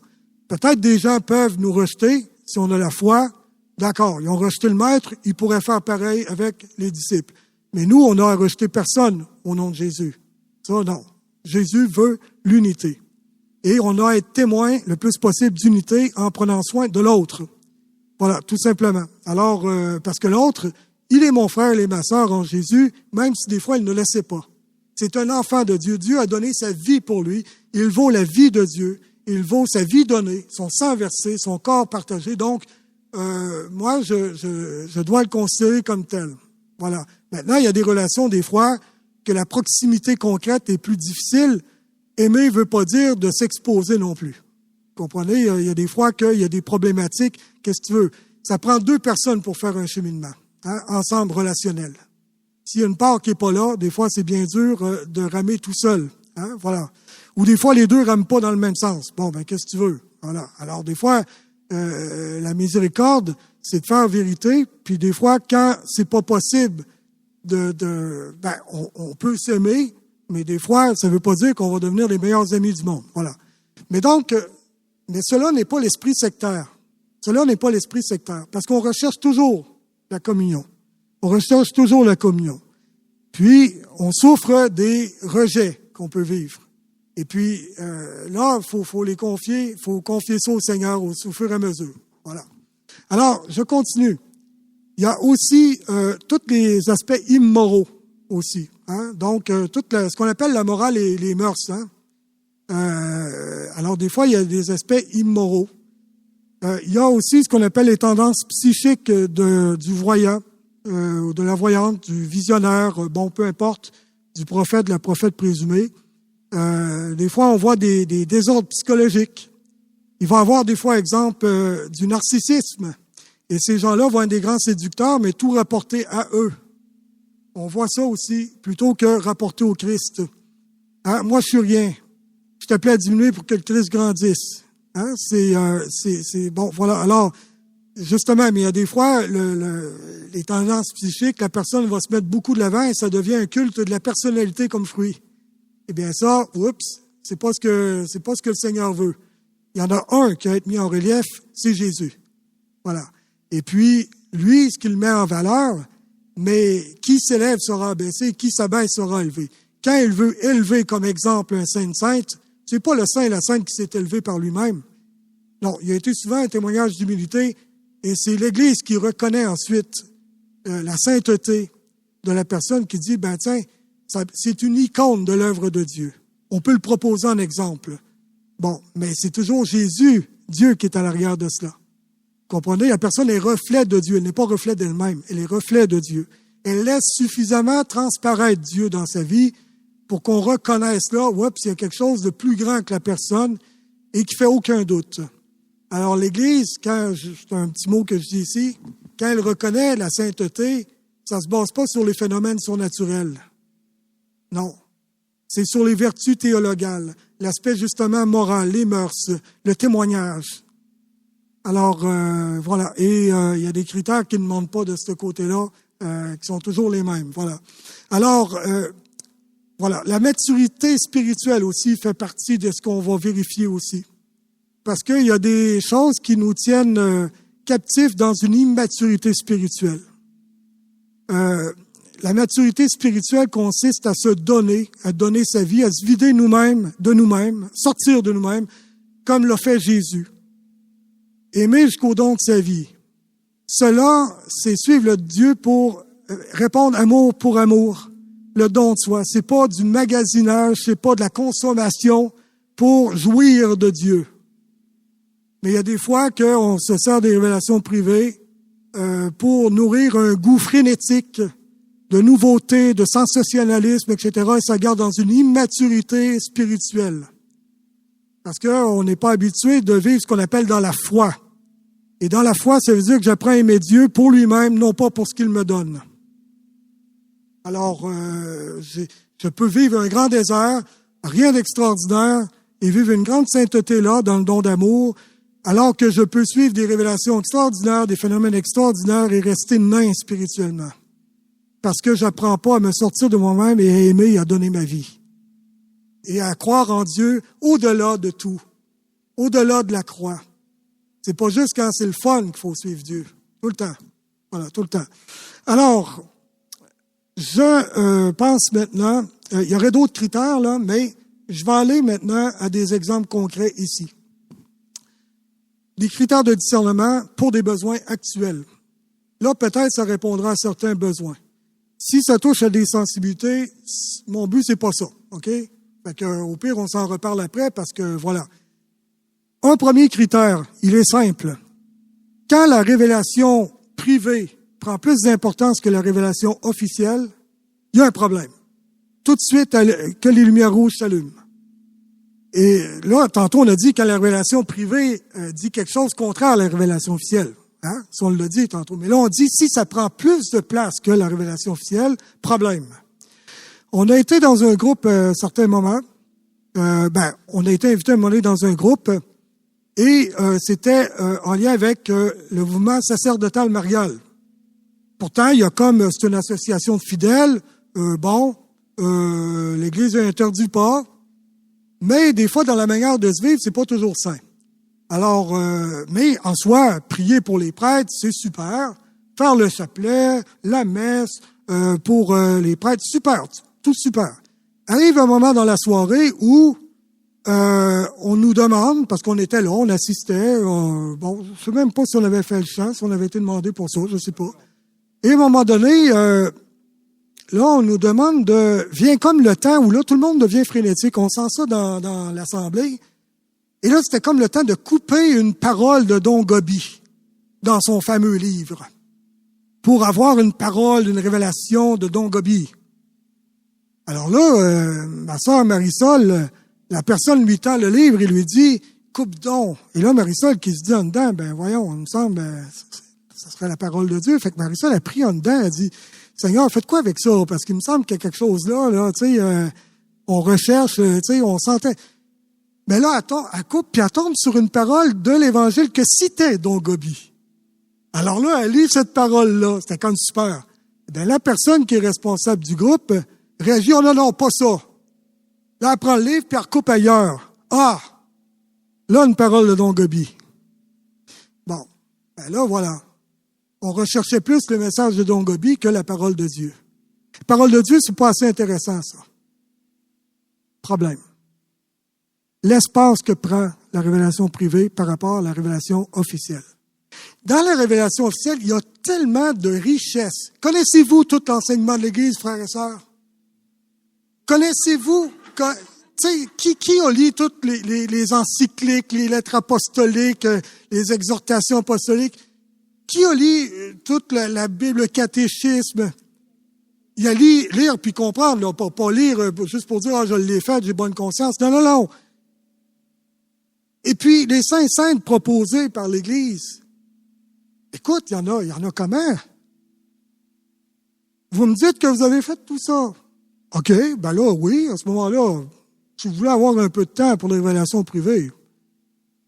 Peut-être des gens peuvent nous rejeter si on a la foi. D'accord, ils ont rejeté le Maître, ils pourraient faire pareil avec les disciples. Mais nous, on n'a à rejeter personne au nom de Jésus. Ça, non. Jésus veut l'unité. Et on a à être témoin le plus possible d'unité en prenant soin de l'autre. Voilà, tout simplement. Alors, parce que l'autre, il est mon frère, il est ma sœur en Jésus, même si des fois il ne le sait pas. C'est un enfant de Dieu. Dieu a donné sa vie pour lui. Il vaut la vie de Dieu. Il vaut sa vie donnée, son sang versé, son corps partagé. Donc, moi, je dois le considérer comme tel. Voilà. Maintenant, il y a des relations, des fois, que la proximité concrète est plus difficile. Aimer ne veut pas dire de s'exposer non plus. Vous comprenez? Il y a des fois qu'il y a des problématiques. Qu'est-ce que tu veux? Ça prend 2 personnes pour faire un cheminement, hein, ensemble relationnel. S'il y a une part qui n'est pas là, des fois, c'est bien dur de ramer tout seul. Hein, voilà. Ou des fois, les 2 rament pas dans le même sens. Bon, ben, qu'est-ce que tu veux? Voilà. Alors, des fois, la miséricorde, c'est de faire vérité. Puis des fois, quand c'est pas possible on peut s'aimer, mais des fois, ça veut pas dire qu'on va devenir les meilleurs amis du monde. Voilà. Mais donc, mais cela n'est pas l'esprit sectaire. Cela n'est pas l'esprit sectaire. Parce qu'on recherche toujours la communion. On recherche toujours la communion. Puis, on souffre des rejets qu'on peut vivre. Et puis, là, faut les confier, faut confier ça au Seigneur au fur et à mesure. Voilà. Alors, je continue. Il y a aussi tous les aspects immoraux aussi. Hein? Donc, ce qu'on appelle la morale et les mœurs. Hein? Alors, des fois, il y a des aspects immoraux. Il y a aussi ce qu'on appelle les tendances psychiques du voyant, de la voyante, du visionnaire, bon, peu importe, du prophète, de la prophète présumée. Des fois, on voit des désordres psychologiques. Il va y avoir des fois, exemple, du narcissisme. Et ces gens-là vont être des grands séducteurs, mais tout rapporter à eux. On voit ça aussi, plutôt que rapporter au Christ. Hein? Moi, je suis rien. Je t'appelle à diminuer pour que le Christ grandisse. Hein? C'est bon, voilà. Alors, justement, mais il y a des fois, les tendances psychiques, la personne va se mettre beaucoup de l'avant et ça devient un culte de la personnalité comme fruit. Eh bien, ça, c'est pas ce que le Seigneur veut. Il y en a un qui a été mis en relief, c'est Jésus. Voilà. Et puis, lui, ce qu'il met en valeur, mais qui s'élève sera abaissé, qui s'abaisse sera élevé. Quand il veut élever comme exemple un saint, une sainte, c'est pas le saint et la sainte qui s'est élevé par lui-même. Non, il a été souvent un témoignage d'humilité, et c'est l'Église qui reconnaît ensuite la sainteté de la personne qui dit, ben tiens, c'est une icône de l'œuvre de Dieu. On peut le proposer en exemple. Bon, mais c'est toujours Jésus, Dieu, qui est à l'arrière de cela. Comprenez, la personne est reflet de Dieu. Elle n'est pas reflet d'elle-même. Elle est reflet de Dieu. Elle laisse suffisamment transparaître Dieu dans sa vie pour qu'on reconnaisse là, il y a quelque chose de plus grand que la personne et qui fait aucun doute. Alors l'Église, c'est un petit mot que je dis ici, quand elle reconnaît la sainteté, ça se base pas sur les phénomènes surnaturels. Non. C'est sur les vertus théologales, l'aspect justement moral, les mœurs, le témoignage. Alors, voilà. Et il y a des critères qui ne demandent pas de ce côté-là, qui sont toujours les mêmes. Voilà. Alors, voilà. La maturité spirituelle aussi fait partie de ce qu'on va vérifier aussi. Parce qu'il y a des choses qui nous tiennent captifs dans une immaturité spirituelle. La maturité spirituelle consiste à se donner, à donner sa vie, à se vider nous-mêmes, de nous-mêmes, sortir de nous-mêmes, comme l'a fait Jésus. Aimer jusqu'au don de sa vie. Cela, c'est suivre le Dieu pour répondre amour pour amour. le don de soi. C'est pas du magasinage, c'est pas de la consommation pour jouir de Dieu. Mais il y a des fois qu'on se sert des révélations privées pour nourrir un goût frénétique de nouveauté, de sensationnalisme, etc. Et ça garde dans une immaturité spirituelle. Parce qu'on n'est pas habitué de vivre ce qu'on appelle dans la foi. Et dans la foi, ça veut dire que j'apprends à aimer Dieu pour lui-même, non pas pour ce qu'il me donne. Alors, je peux vivre un grand désert, rien d'extraordinaire, et vivre une grande sainteté là, dans le don d'amour, alors que je peux suivre des révélations extraordinaires, des phénomènes extraordinaires et rester nain spirituellement. Parce que j'apprends pas à me sortir de moi-même et à aimer et à donner ma vie. Et à croire en Dieu au-delà de tout, au-delà de la croix. C'est pas juste quand c'est le fun qu'il faut suivre Dieu. Tout le temps. Voilà, tout le temps. Alors, je pense maintenant, il y aurait d'autres critères, là, mais je vais aller maintenant à des exemples concrets ici. Des critères de discernement pour des besoins actuels. Là, peut-être, ça répondra à certains besoins. Si ça touche à des sensibilités, mon but, c'est pas ça, OK? Fait que, au pire, on s'en reparle après parce que, voilà. Un premier critère, il est simple. Quand la révélation privée prend plus d'importance que la révélation officielle, il y a un problème. Tout de suite, que les lumières rouges s'allument. Et là, tantôt, on a dit que la révélation privée dit quelque chose contraire à la révélation officielle. Hein? Ça, on l'a dit tantôt. Mais là, on dit, si ça prend plus de place que la révélation officielle, problème. On a été dans un groupe à un certain moment. On a été invité à un moment donné dans un groupe et c'était en lien avec le mouvement sacerdotal marial. Pourtant, il y a comme, c'est une association de fidèles. L'Église n'interdit pas. Mais des fois, dans la manière de se vivre, c'est pas toujours sain. Alors, mais en soi, prier pour les prêtres, c'est super. Faire le chapelet, la messe pour les prêtres, super, tout super. Arrive un moment dans la soirée où on nous demande, parce qu'on était là, on assistait, je sais même pas si on avait fait le chant, si on avait été demandé pour ça, je sais pas. Et à un moment donné, là, on nous demande vient comme le temps où là, tout le monde devient frénétique. On sent ça dans l'Assemblée. Et là, c'était comme le temps de couper une parole de Don Gobi dans son fameux livre pour avoir une parole, une révélation de Don Gobi. Alors là, ma sœur Marisol, la personne lui tend le livre et lui dit « Coupe donc ». Et là, Marisol qui se dit en dedans, voyons, il me semble, ça serait la parole de Dieu. Fait que Marisol a pris en dedans, elle dit « Seigneur, faites quoi avec ça? Parce qu'il me semble qu'il y a quelque chose là, tu sais, on recherche, tu sais, on sentait... » Mais là, elle coupe, puis elle tombe sur une parole de l'Évangile que citait Don Gobi. Alors là, elle lit cette parole-là. C'était comme super. La personne qui est responsable du groupe réagit, « Oh non, pas ça. » Là, elle prend le livre, puis elle recoupe ailleurs. Ah! Là, une parole de Don Gobi. Bon. Là, voilà. On recherchait plus le message de Don Gobi que la parole de Dieu. La parole de Dieu, c'est pas assez intéressant, ça. Problème. L'espace que prend la révélation privée par rapport à la révélation officielle. Dans la révélation officielle, il y a tellement de richesses. Connaissez-vous tout l'enseignement de l'Église, frères et sœurs? Connaissez-vous, qui a lu toutes les encycliques, les lettres apostoliques, les exhortations apostoliques? Qui a lu toute la Bible, le catéchisme? Il y a lire puis comprendre, là, pas lire juste pour dire, je l'ai fait, j'ai bonne conscience. Non. Et puis, les saints saintes proposés par l'Église. Écoute, il y en a comment? Vous me dites que vous avez fait tout ça. OK, là, oui, à ce moment-là, si vous voulez avoir un peu de temps pour les révélations privées,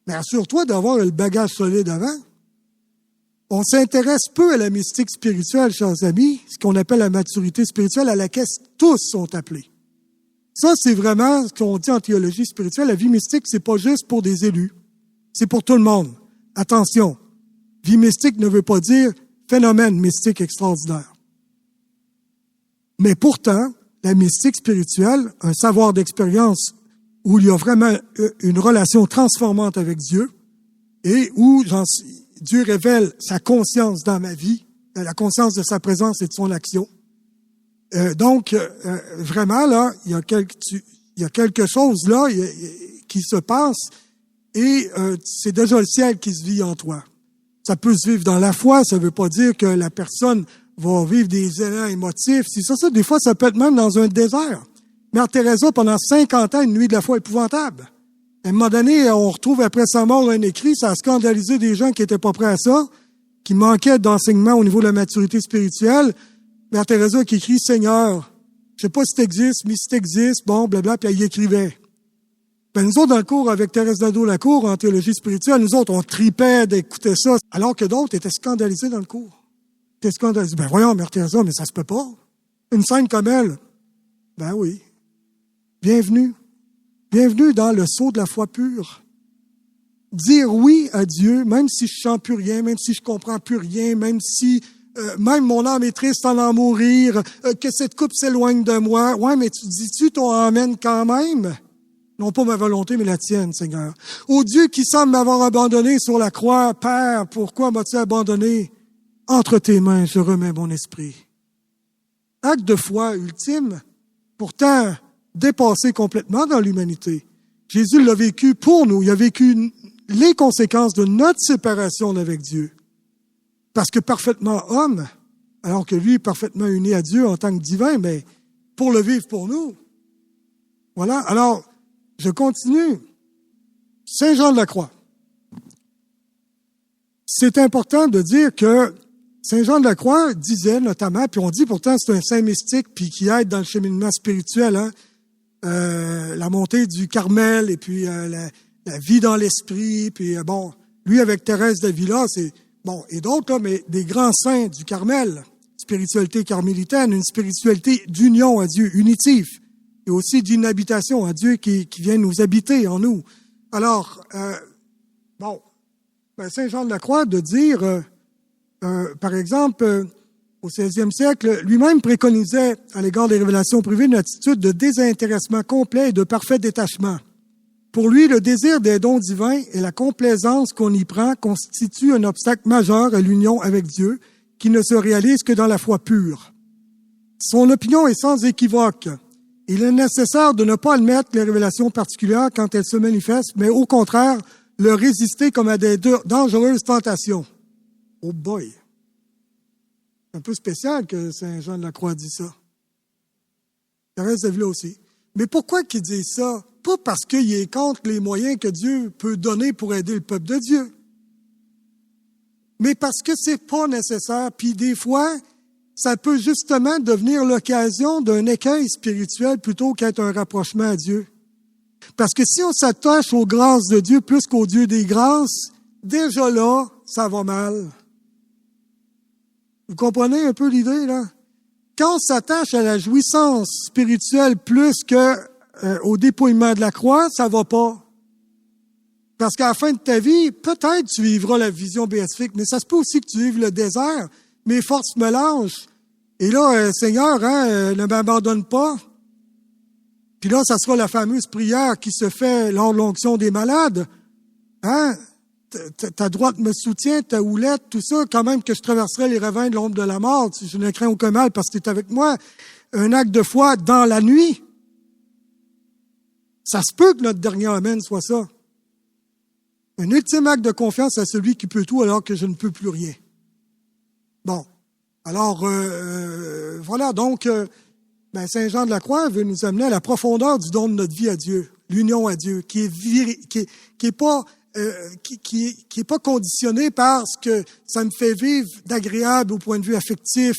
mais assure-toi d'avoir le bagage solide avant. On s'intéresse peu à la mystique spirituelle, chers amis, ce qu'on appelle la maturité spirituelle à laquelle tous sont appelés. Ça, c'est vraiment ce qu'on dit en théologie spirituelle. La vie mystique, c'est pas juste pour des élus. C'est pour tout le monde. Attention, vie mystique ne veut pas dire phénomène mystique extraordinaire. Mais pourtant, la mystique spirituelle, un savoir d'expérience où il y a vraiment une relation transformante avec Dieu et où Dieu révèle sa conscience dans ma vie, la conscience de sa présence et de son action. Donc, vraiment, là, il y a quelque chose là qui se passe et c'est déjà le ciel qui se vit en toi. Ça peut se vivre dans la foi, ça ne veut pas dire que la personne va vivre des élans émotifs. C'est ça, des fois, ça peut être même dans un désert. Mère Teresa, pendant 50 ans, une nuit de la foi épouvantable. À un moment donné, on retrouve après sa mort un écrit, ça a scandalisé des gens qui n'étaient pas prêts à ça, qui manquaient d'enseignement au niveau de la maturité spirituelle. Mère Teresa qui écrit « Seigneur, je sais pas si t'existes, mais si t'existes, bon, blabla », puis elle y écrivait. Ben, nous autres, dans le cours, avec Thérèse Nadeau-Lacour, en théologie spirituelle, nous autres, on tripait d'écouter ça, alors que d'autres étaient scandalisés dans le cours. Ils étaient scandalisés. Ben, voyons, Mère Teresa, mais ça se peut pas. Une scène comme elle. Ben oui. Bienvenue. Bienvenue dans le sceau de la foi pure. Dire oui à Dieu, même si je sens plus rien, même si je comprends plus rien, même si même mon âme est triste en en mourir, que cette coupe s'éloigne de moi. Ouais, mais tu dis-tu ton amène quand même? Non pas ma volonté, mais la tienne, Seigneur. Ô Dieu qui semble m'avoir abandonné sur la croix, Père, pourquoi m'as-tu abandonné? Entre tes mains, je remets mon esprit. Acte de foi ultime, pourtant dépassé complètement dans l'humanité. Jésus l'a vécu pour nous. Il a vécu les conséquences de notre séparation avec Dieu. Parce que parfaitement homme, alors que lui est parfaitement uni à Dieu en tant que divin, mais pour le vivre pour nous. Voilà. Alors, je continue. Saint Jean de la Croix. C'est important de dire que Saint Jean de la Croix disait notamment, puis on dit pourtant c'est un saint mystique, puis qui aide dans le cheminement spirituel, hein, la montée du Carmel, et puis la vie dans l'esprit, puis bon, lui avec Thérèse d'Avila, c'est bon, et d'autres, là, mais des grands saints du Carmel, spiritualité carmélitaine, une spiritualité d'union à Dieu, unitive, et aussi d'une habitation à Dieu qui vient nous habiter en nous. Alors, bon, ben Saint Jean de la Croix de dire, par exemple, au XVIe siècle, lui-même préconisait à l'égard des révélations privées une attitude de désintéressement complet et de parfait détachement. Pour lui, le désir des dons divins et la complaisance qu'on y prend constituent un obstacle majeur à l'union avec Dieu qui ne se réalise que dans la foi pure. Son opinion est sans équivoque. Il est nécessaire de ne pas admettre les révélations particulières quand elles se manifestent, mais au contraire, leur résister comme à des dangereuses tentations. Oh boy! C'est un peu spécial que Saint Jean de la Croix dit ça. Thérèse d'Avila aussi. Mais pourquoi qu'il dit ça? Pas parce qu'il est contre les moyens que Dieu peut donner pour aider le peuple de Dieu, mais parce que c'est pas nécessaire. Puis des fois, ça peut justement devenir l'occasion d'un écueil spirituel plutôt qu'être un rapprochement à Dieu. Parce que si on s'attache aux grâces de Dieu plus qu'au Dieu des grâces, déjà là, ça va mal. Vous comprenez un peu l'idée, là? Quand on s'attache à la jouissance spirituelle plus que au dépouillement de la croix, ça va pas. Parce qu'à la fin de ta vie, peut-être tu vivras la vision béatifique, mais ça se peut aussi que tu vives le désert. Mes forces me lâchent. Et là, Seigneur, ne m'abandonne pas. Puis là, ça sera la fameuse prière qui se fait lors de l'onction des malades. Hein? Ta droite me soutient, ta houlette, tout ça, quand même que je traverserai les ravins de l'ombre de la mort. Je ne crains aucun mal parce que tu es avec moi. Un acte de foi dans la nuit. Ça se peut que notre dernier Amen soit ça. Un ultime acte de confiance à celui qui peut tout alors que je ne peux plus rien. Bon. Alors, voilà. Donc, Saint Jean de la Croix veut nous amener à la profondeur du don de notre vie à Dieu. L'union à Dieu, qui est pas conditionné par ce que ça me fait vivre d'agréable au point de vue affectif,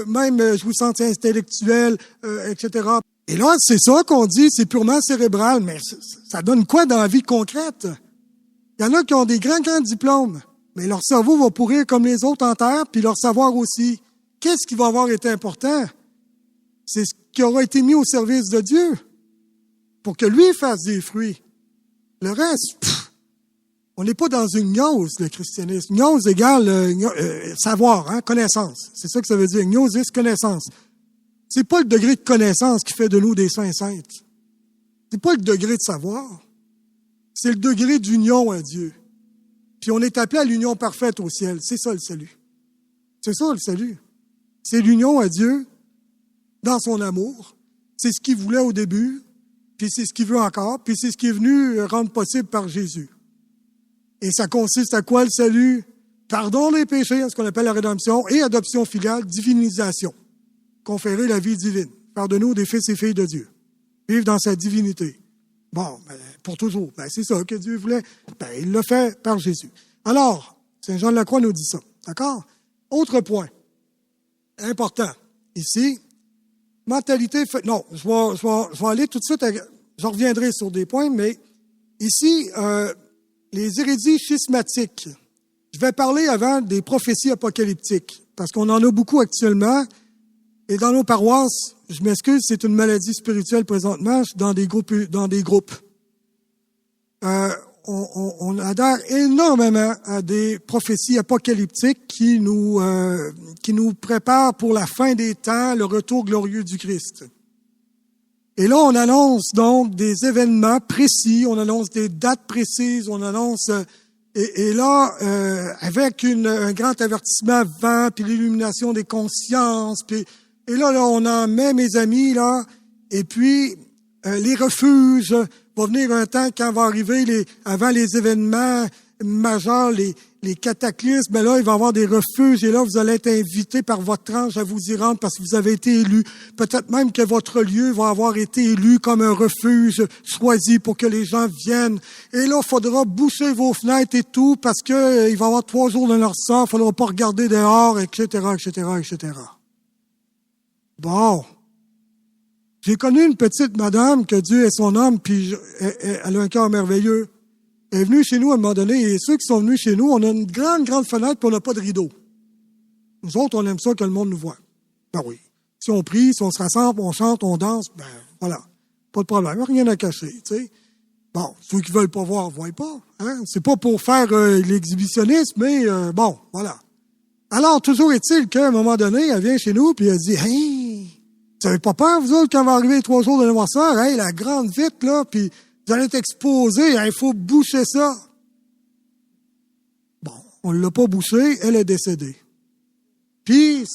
même jouissance intellectuelle, etc. Et là, c'est ça qu'on dit, c'est purement cérébral, mais ça donne quoi dans la vie concrète? Il y en a qui ont des grands diplômes, mais leur cerveau va pourrir comme les autres en terre, puis leur savoir aussi. Qu'est-ce qui va avoir été important? C'est ce qui aura été mis au service de Dieu pour que lui fasse des fruits. Le reste, on n'est pas dans une gnose, le christianisme. Gnose égale savoir, hein, connaissance. C'est ça que ça veut dire. Gnosis, connaissance. C'est pas le degré de connaissance qui fait de nous des saints saintes. C'est pas le degré de savoir. C'est le degré d'union à Dieu. Puis on est appelé à l'union parfaite au ciel. C'est ça le salut. C'est ça le salut. C'est l'union à Dieu dans son amour. C'est ce qu'il voulait au début, puis c'est ce qu'il veut encore, puis c'est ce qui est venu rendre possible par Jésus. Et ça consiste à quoi le salut? Pardon des péchés, ce qu'on appelle la rédemption, et adoption filiale, divinisation. Conférer la vie divine. Faire de nous des fils et filles de Dieu. Vivre dans sa divinité. Bon, pour toujours. C'est ça que Dieu voulait. Il l'a fait par Jésus. Alors, Saint Jean de la Croix nous dit ça. D'accord? Autre point. Important. Ici, mentalité... Non, je vais aller tout de suite... Je reviendrai sur des points, mais ici, les hérésies schismatiques. Je vais parler avant des prophéties apocalyptiques, parce qu'on en a beaucoup actuellement. Et dans nos paroisses, je m'excuse, c'est une maladie spirituelle présentement, je suis dans des groupes. On adhère énormément à des prophéties apocalyptiques qui nous préparent pour la fin des temps, le retour glorieux du Christ. Et là, on annonce donc des événements précis, on annonce des dates précises, on annonce... Et là, avec un grand avertissement avant, puis l'illumination des consciences, puis... Et là, on en met, mes amis, là, et puis les refuges, va venir un temps quand va arriver avant les événements majeurs, les cataclysmes, là, il va y avoir des refuges, et là, vous allez être invités par votre ange à vous y rendre parce que vous avez été élus. Peut-être même que votre lieu va avoir été élu comme un refuge choisi pour que les gens viennent. Et là, il faudra boucher vos fenêtres et tout parce que il va y avoir 3 jours de noirceur, il faudra pas regarder dehors, etc., etc., etc. Bon. J'ai connu une petite madame, que Dieu est son âme, puis elle a un cœur merveilleux. Elle est venue chez nous à un moment donné, et ceux qui sont venus chez nous, on a une grande, grande fenêtre, puis on n'a pas de rideau. Nous autres, on aime ça que le monde nous voit. Ben oui. Si on prie, si on se rassemble, on chante, on danse, ben voilà. Pas de problème, rien à cacher, tu sais. Bon, ceux qui veulent pas voir, voient pas. Hein? C'est pas pour faire l'exhibitionnisme, mais bon, voilà. Alors, toujours est-il qu'à un moment donné, elle vient chez nous, puis elle dit « Hey, vous avez pas peur, vous autres, quand va arriver les 3 jours de la noirceur? Hey, la grande vitre, là, puis vous allez être exposés, il faut boucher ça. » Bon, on ne l'a pas bouché, elle est décédée. Puis,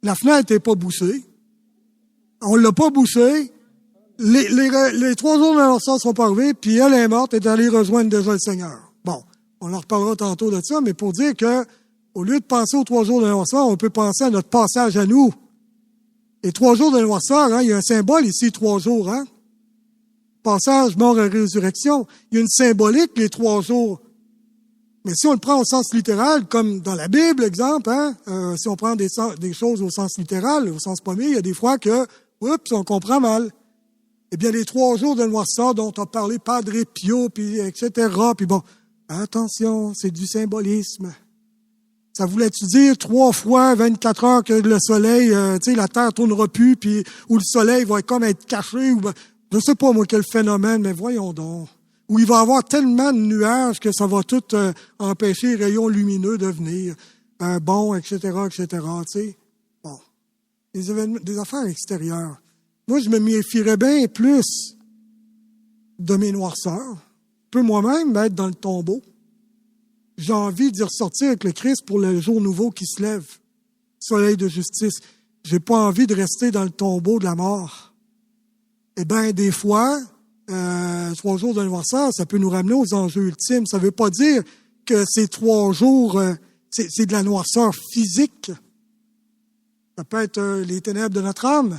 la fenêtre n'est pas bouchée. On ne l'a pas bouchée. Les 3 jours de la noirceur sont pas arrivés, puis elle est morte et est allée rejoindre déjà le Seigneur. Bon, on en reparlera tantôt de ça, mais pour dire que au lieu de penser aux 3 jours de la noirceur, on peut penser à notre passage à nous. Les 3 jours de la noirceur, hein, il y a un symbole ici, 3 jours. Hein? Passage, mort et résurrection. Il y a une symbolique, les 3 jours. Mais si on le prend au sens littéral, comme dans la Bible, exemple, hein, si on prend des choses au sens littéral, au sens premier, il y a des fois que, oups, on comprend mal. Eh bien, les 3 jours de la noirceur dont a parlé Padre Pio, puis etc., puis bon, attention, c'est du symbolisme. Ça voulait-tu dire 3 fois 24 heures que le soleil, tu sais, la Terre tournera plus, puis où le soleil va comme être caché, ou je sais pas moi quel phénomène, mais voyons donc. Où il va y avoir tellement de nuages que ça va tout empêcher les rayons lumineux de venir. Bon, etc., etc., tu sais. Bon. Des événements, des affaires extérieures. Moi, je me méfierais bien plus de mes noirceurs. Je peux moi-même être dans le tombeau. J'ai envie d'y ressortir avec le Christ pour le jour nouveau qui se lève. Soleil de justice. J'ai pas envie de rester dans le tombeau de la mort. Eh bien, des fois, 3 jours de noirceur, ça peut nous ramener aux enjeux ultimes. Ça veut pas dire que ces 3 jours, c'est de la noirceur physique. Ça peut être les ténèbres de notre âme.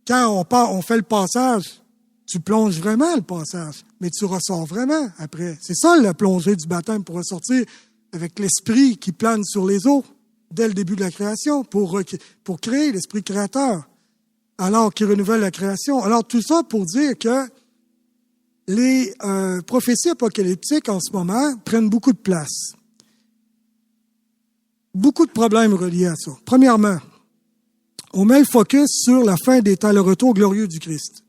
Quand on fait le passage, tu plonges vraiment le passage, mais tu ressors vraiment après. C'est ça la plongée du baptême, pour ressortir avec l'esprit qui plane sur les eaux dès le début de la création, pour créer l'esprit créateur, alors qu'il renouvelle la création. Alors tout ça pour dire que les prophéties apocalyptiques en ce moment prennent beaucoup de place. Beaucoup de problèmes reliés à ça. Premièrement, on met le focus sur la fin des temps, le retour glorieux du Christ.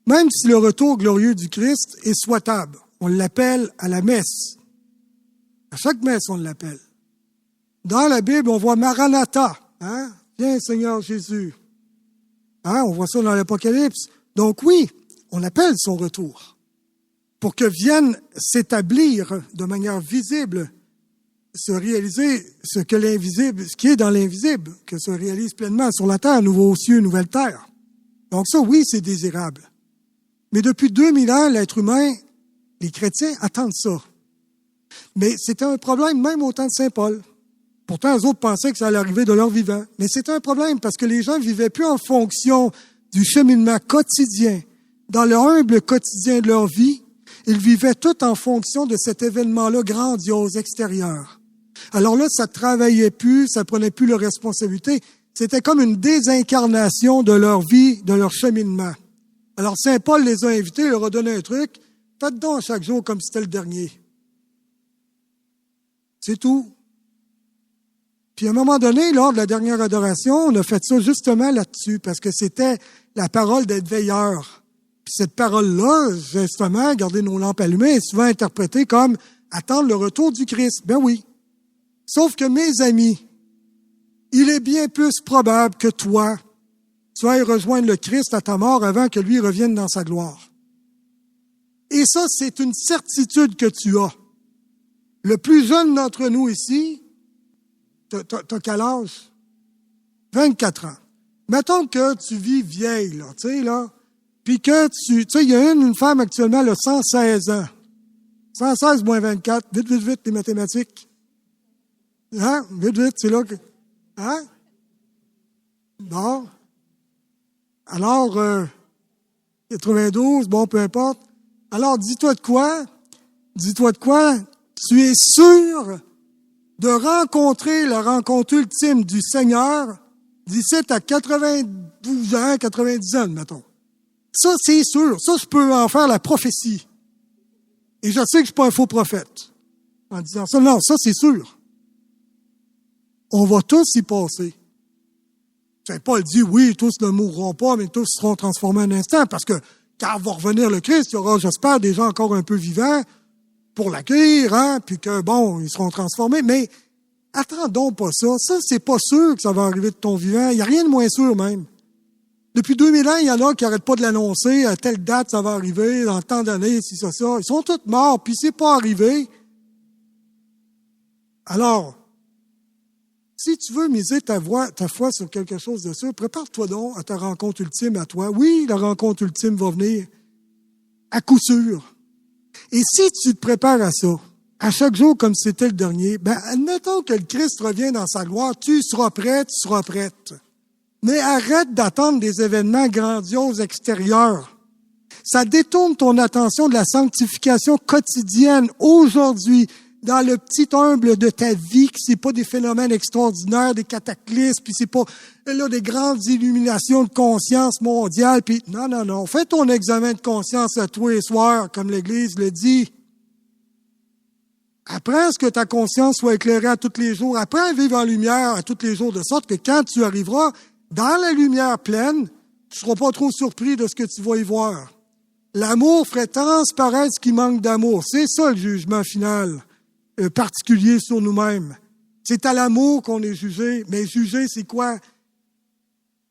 Même si le retour glorieux du Christ est souhaitable, on l'appelle à la messe. À chaque messe, on l'appelle. Dans la Bible, on voit Maranatha. Hein? Viens, Seigneur Jésus. Hein? On voit ça dans l'Apocalypse. Donc oui, on appelle son retour pour que vienne s'établir de manière visible se réaliser ce que l'invisible, ce qui est dans l'invisible, que se réalise pleinement sur la terre, nouveaux cieux, nouvelle terre. Donc ça, oui, c'est désirable. Mais depuis 2000 ans, l'être humain, les chrétiens attendent ça. Mais c'était un problème même au temps de Saint Paul. Pourtant, eux autres pensaient que ça allait arriver de leur vivant. Mais c'était un problème parce que les gens ne vivaient plus en fonction du cheminement quotidien, dans le humble quotidien de leur vie. Ils vivaient tout en fonction de cet événement-là grandiose extérieur. Alors là, ça ne travaillait plus, ça ne prenait plus leur responsabilité. C'était comme une désincarnation de leur vie, de leur cheminement. Alors Saint Paul les a invités, il leur a donné un truc. Faites donc chaque jour comme si c'était le dernier. C'est tout. Puis à un moment donné, lors de la dernière adoration, on a fait ça justement là-dessus, parce que c'était la parole d'être veilleur. Puis cette parole-là, justement, garder nos lampes allumées, est souvent interprétée comme attendre le retour du Christ. Ben oui. Sauf que mes amis, il est bien plus probable que toi, tu ailles rejoindre le Christ à ta mort avant que lui revienne dans sa gloire. Et ça, c'est une certitude que tu as. Le plus jeune d'entre nous ici, t'as quel âge? 24 ans. Mettons que tu vis vieille, là, tu sais, là, puis que tu sais, il y a une femme actuellement, elle a 116 ans. 116 moins 24, vite, vite, vite, les mathématiques. Hein? Vite, vite, c'est là que... Hein? Bon. Alors, 92, bon, peu importe. Alors, dis-toi de quoi? Dis-toi de quoi? Tu es sûr de rencontrer la rencontre ultime du Seigneur d'ici à 92 ans, 90 ans, mettons. Ça, c'est sûr. Ça, je peux en faire la prophétie. Et je sais que je ne suis pas un faux prophète en disant ça. Non, ça, c'est sûr. On va tous y passer. Saint Paul dit, oui, tous ne mourront pas, mais tous seront transformés en un instant, parce que quand va revenir le Christ, il y aura, j'espère, des gens encore un peu vivants pour l'accueillir, hein, puis que, bon, ils seront transformés. Mais attendons pas ça. Ça, c'est pas sûr que ça va arriver de ton vivant. Il n'y a rien de moins sûr, même. Depuis 2000 ans, il y en a qui n'arrêtent pas de l'annoncer. À telle date, ça va arriver, dans tant d'années, si ça. Ils sont tous morts, puis c'est pas arrivé. Alors, si tu veux miser ta foi sur quelque chose de sûr, prépare-toi donc à ta rencontre ultime à toi. Oui, la rencontre ultime va venir à coup sûr. Et si tu te prépares à ça, à chaque jour comme si c'était le dernier, ben, admettons que le Christ revient dans sa gloire, tu seras prêt, tu seras prête. Mais arrête d'attendre des événements grandioses extérieurs. Ça détourne ton attention de la sanctification quotidienne aujourd'hui, dans le petit humble de ta vie, que c'est pas des phénomènes extraordinaires, des cataclysmes, puis c'est pas là des grandes illuminations de conscience mondiale, puis non. Fais ton examen de conscience à tous les soirs, comme l'Église le dit. Apprends à ce que ta conscience soit éclairée à tous les jours. Apprends à vivre en lumière à tous les jours, de sorte que quand tu arriveras dans la lumière pleine, tu ne seras pas trop surpris de ce que tu vas y voir. L'amour ferait transparaître ce qui manque d'amour. C'est ça le jugement final. Particulier sur nous-mêmes. C'est à l'amour qu'on est jugé. Mais juger, c'est quoi?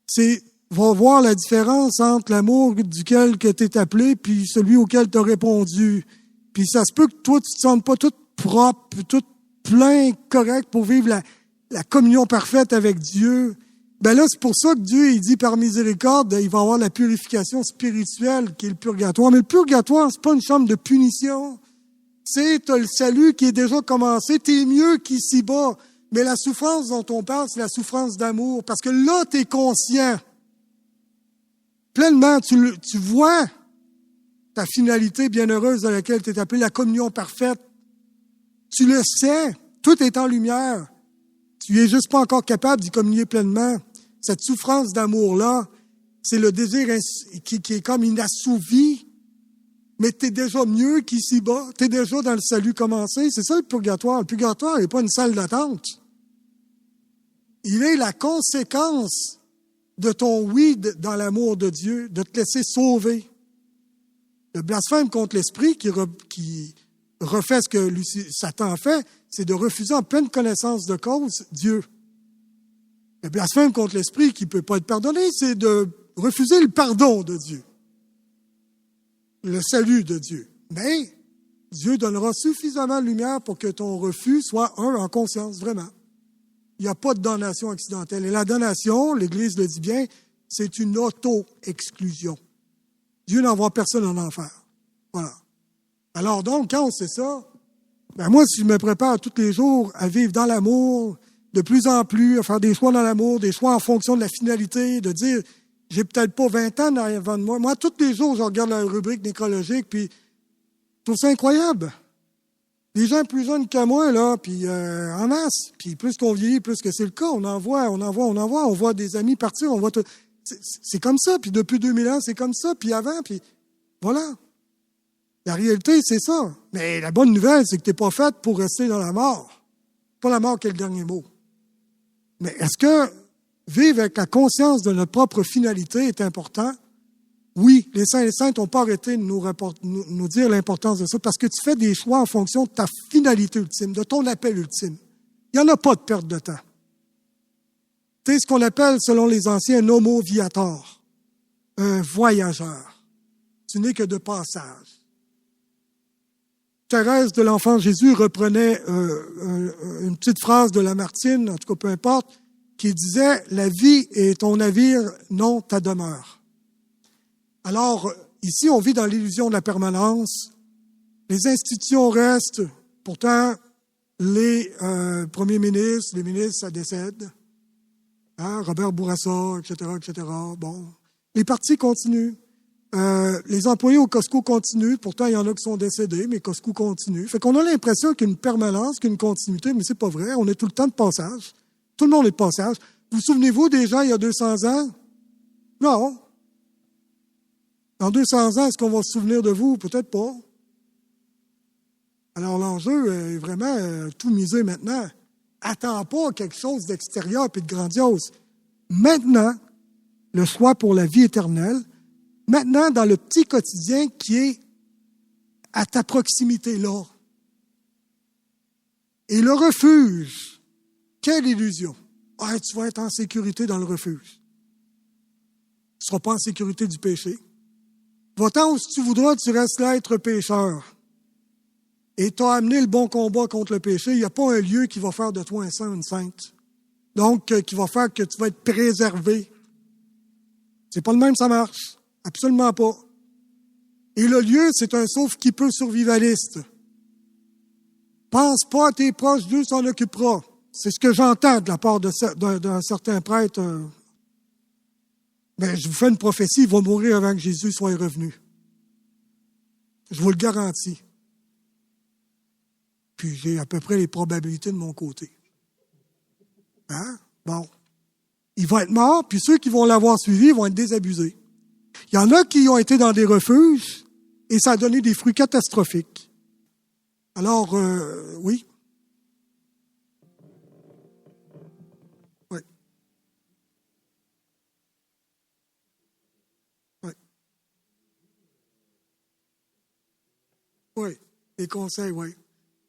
C'est, va voir la différence entre l'amour duquel tu es appelé puis celui auquel tu as répondu. Puis ça se peut que toi, tu te sentes pas tout propre, tout plein, correct pour vivre la communion parfaite avec Dieu. Ben là, c'est pour ça que Dieu, il dit par miséricorde, il va avoir la purification spirituelle qui est le purgatoire. Mais le purgatoire, c'est pas une chambre de punition. Tu sais, t'as le salut qui est déjà commencé, t'es mieux qu'ici-bas. Mais la souffrance dont on parle, c'est la souffrance d'amour. Parce que là, t'es conscient. Pleinement, tu vois ta finalité bienheureuse à laquelle t'es appelé, la communion parfaite. Tu le sais. Tout est en lumière. Tu es juste pas encore capable d'y communier pleinement. Cette souffrance d'amour-là, c'est le désir qui est comme inassouvi. Mais t'es déjà mieux qu'ici-bas. T'es déjà dans le salut commencé. C'est ça le purgatoire. Le purgatoire n'est pas une salle d'attente. Il est la conséquence de ton oui dans l'amour de Dieu, de te laisser sauver. Le blasphème contre l'esprit qui refait ce que Satan fait, c'est de refuser en pleine connaissance de cause Dieu. Le blasphème contre l'esprit qui ne peut pas être pardonné, c'est de refuser le pardon de Dieu. Le salut de Dieu. Mais Dieu donnera suffisamment de lumière pour que ton refus soit en conscience, vraiment. Il n'y a pas de damnation accidentelle. Et la damnation, l'Église le dit bien, c'est une auto-exclusion. Dieu n'envoie personne en enfer. Voilà. Alors donc, quand on sait ça, ben moi, si je me prépare tous les jours à vivre dans l'amour, de plus en plus, à faire des choix dans l'amour, des choix en fonction de la finalité, de dire, j'ai peut-être pas 20 ans avant de moi. Moi, tous les jours, je regarde la rubrique nécrologique, puis je trouve ça incroyable. Les gens plus jeunes que moi, là, puis en masse, puis plus qu'on vieillit, plus que c'est le cas, on voit des amis partir, on voit tout. C'est comme ça, puis depuis 2000 ans, c'est comme ça, puis avant, puis voilà. La réalité, c'est ça. Mais la bonne nouvelle, c'est que tu n'es pas faite pour rester dans la mort. Pas la mort qui est le dernier mot. Mais est-ce que vivre avec la conscience de notre propre finalité est important? Oui, les saints et les saintes n'ont pas arrêté de nous dire l'importance de ça, parce que tu fais des choix en fonction de ta finalité ultime, de ton appel ultime. Il n'y en a pas de perte de temps. Tu sais ce qu'on appelle, selon les anciens, un homo viator, un voyageur. Tu n'es que de passage. Thérèse de l'Enfant Jésus reprenait une petite phrase de Lamartine, en tout cas peu importe, qui disait « La vie est ton navire, non ta demeure ». Alors, ici, on vit dans l'illusion de la permanence. Les institutions restent, pourtant, les premiers ministres, les ministres, ça décède. Hein, Robert Bourassa, etc., etc. Bon, les partis continuent. Les employés au Costco continuent. Pourtant, il y en a qui sont décédés, mais Costco continue. Fait qu'on a l'impression qu'il y a une permanence, qu'il y a une continuité, mais c'est pas vrai. On est tout le temps de passage. Tout le monde est de passage. Vous souvenez-vous des gens il y a 200 ans? Non. Dans 200 ans, est-ce qu'on va se souvenir de vous? Peut-être pas. Alors, l'enjeu est vraiment tout miser maintenant. Attends pas quelque chose d'extérieur et de grandiose. Maintenant, le choix pour la vie éternelle, maintenant, dans le petit quotidien qui est à ta proximité là. Et le refuge, quelle illusion. Ah, tu vas être en sécurité dans le refuge. Tu ne seras pas en sécurité du péché. Va-t'en où si tu voudras, tu restes là être pécheur. Et tu as amené le bon combat contre le péché. Il n'y a pas un lieu qui va faire de toi un saint, une sainte. Donc, qui va faire que tu vas être préservé. C'est pas le même, ça marche. Absolument pas. Et le lieu, c'est un sauf qui peut survivaliste. Pense pas à tes proches, Dieu s'en occupera. C'est ce que j'entends de la part d'un certain prêtre. Mais je vous fais une prophétie, il va mourir avant que Jésus soit revenu. Je vous le garantis. Puis j'ai à peu près les probabilités de mon côté. Hein? Bon. Il va être mort, puis ceux qui vont l'avoir suivi vont être désabusés. Il y en a qui ont été dans des refuges, et ça a donné des fruits catastrophiques. Alors, oui. Oui. Oui. Oui. Les conseils, oui.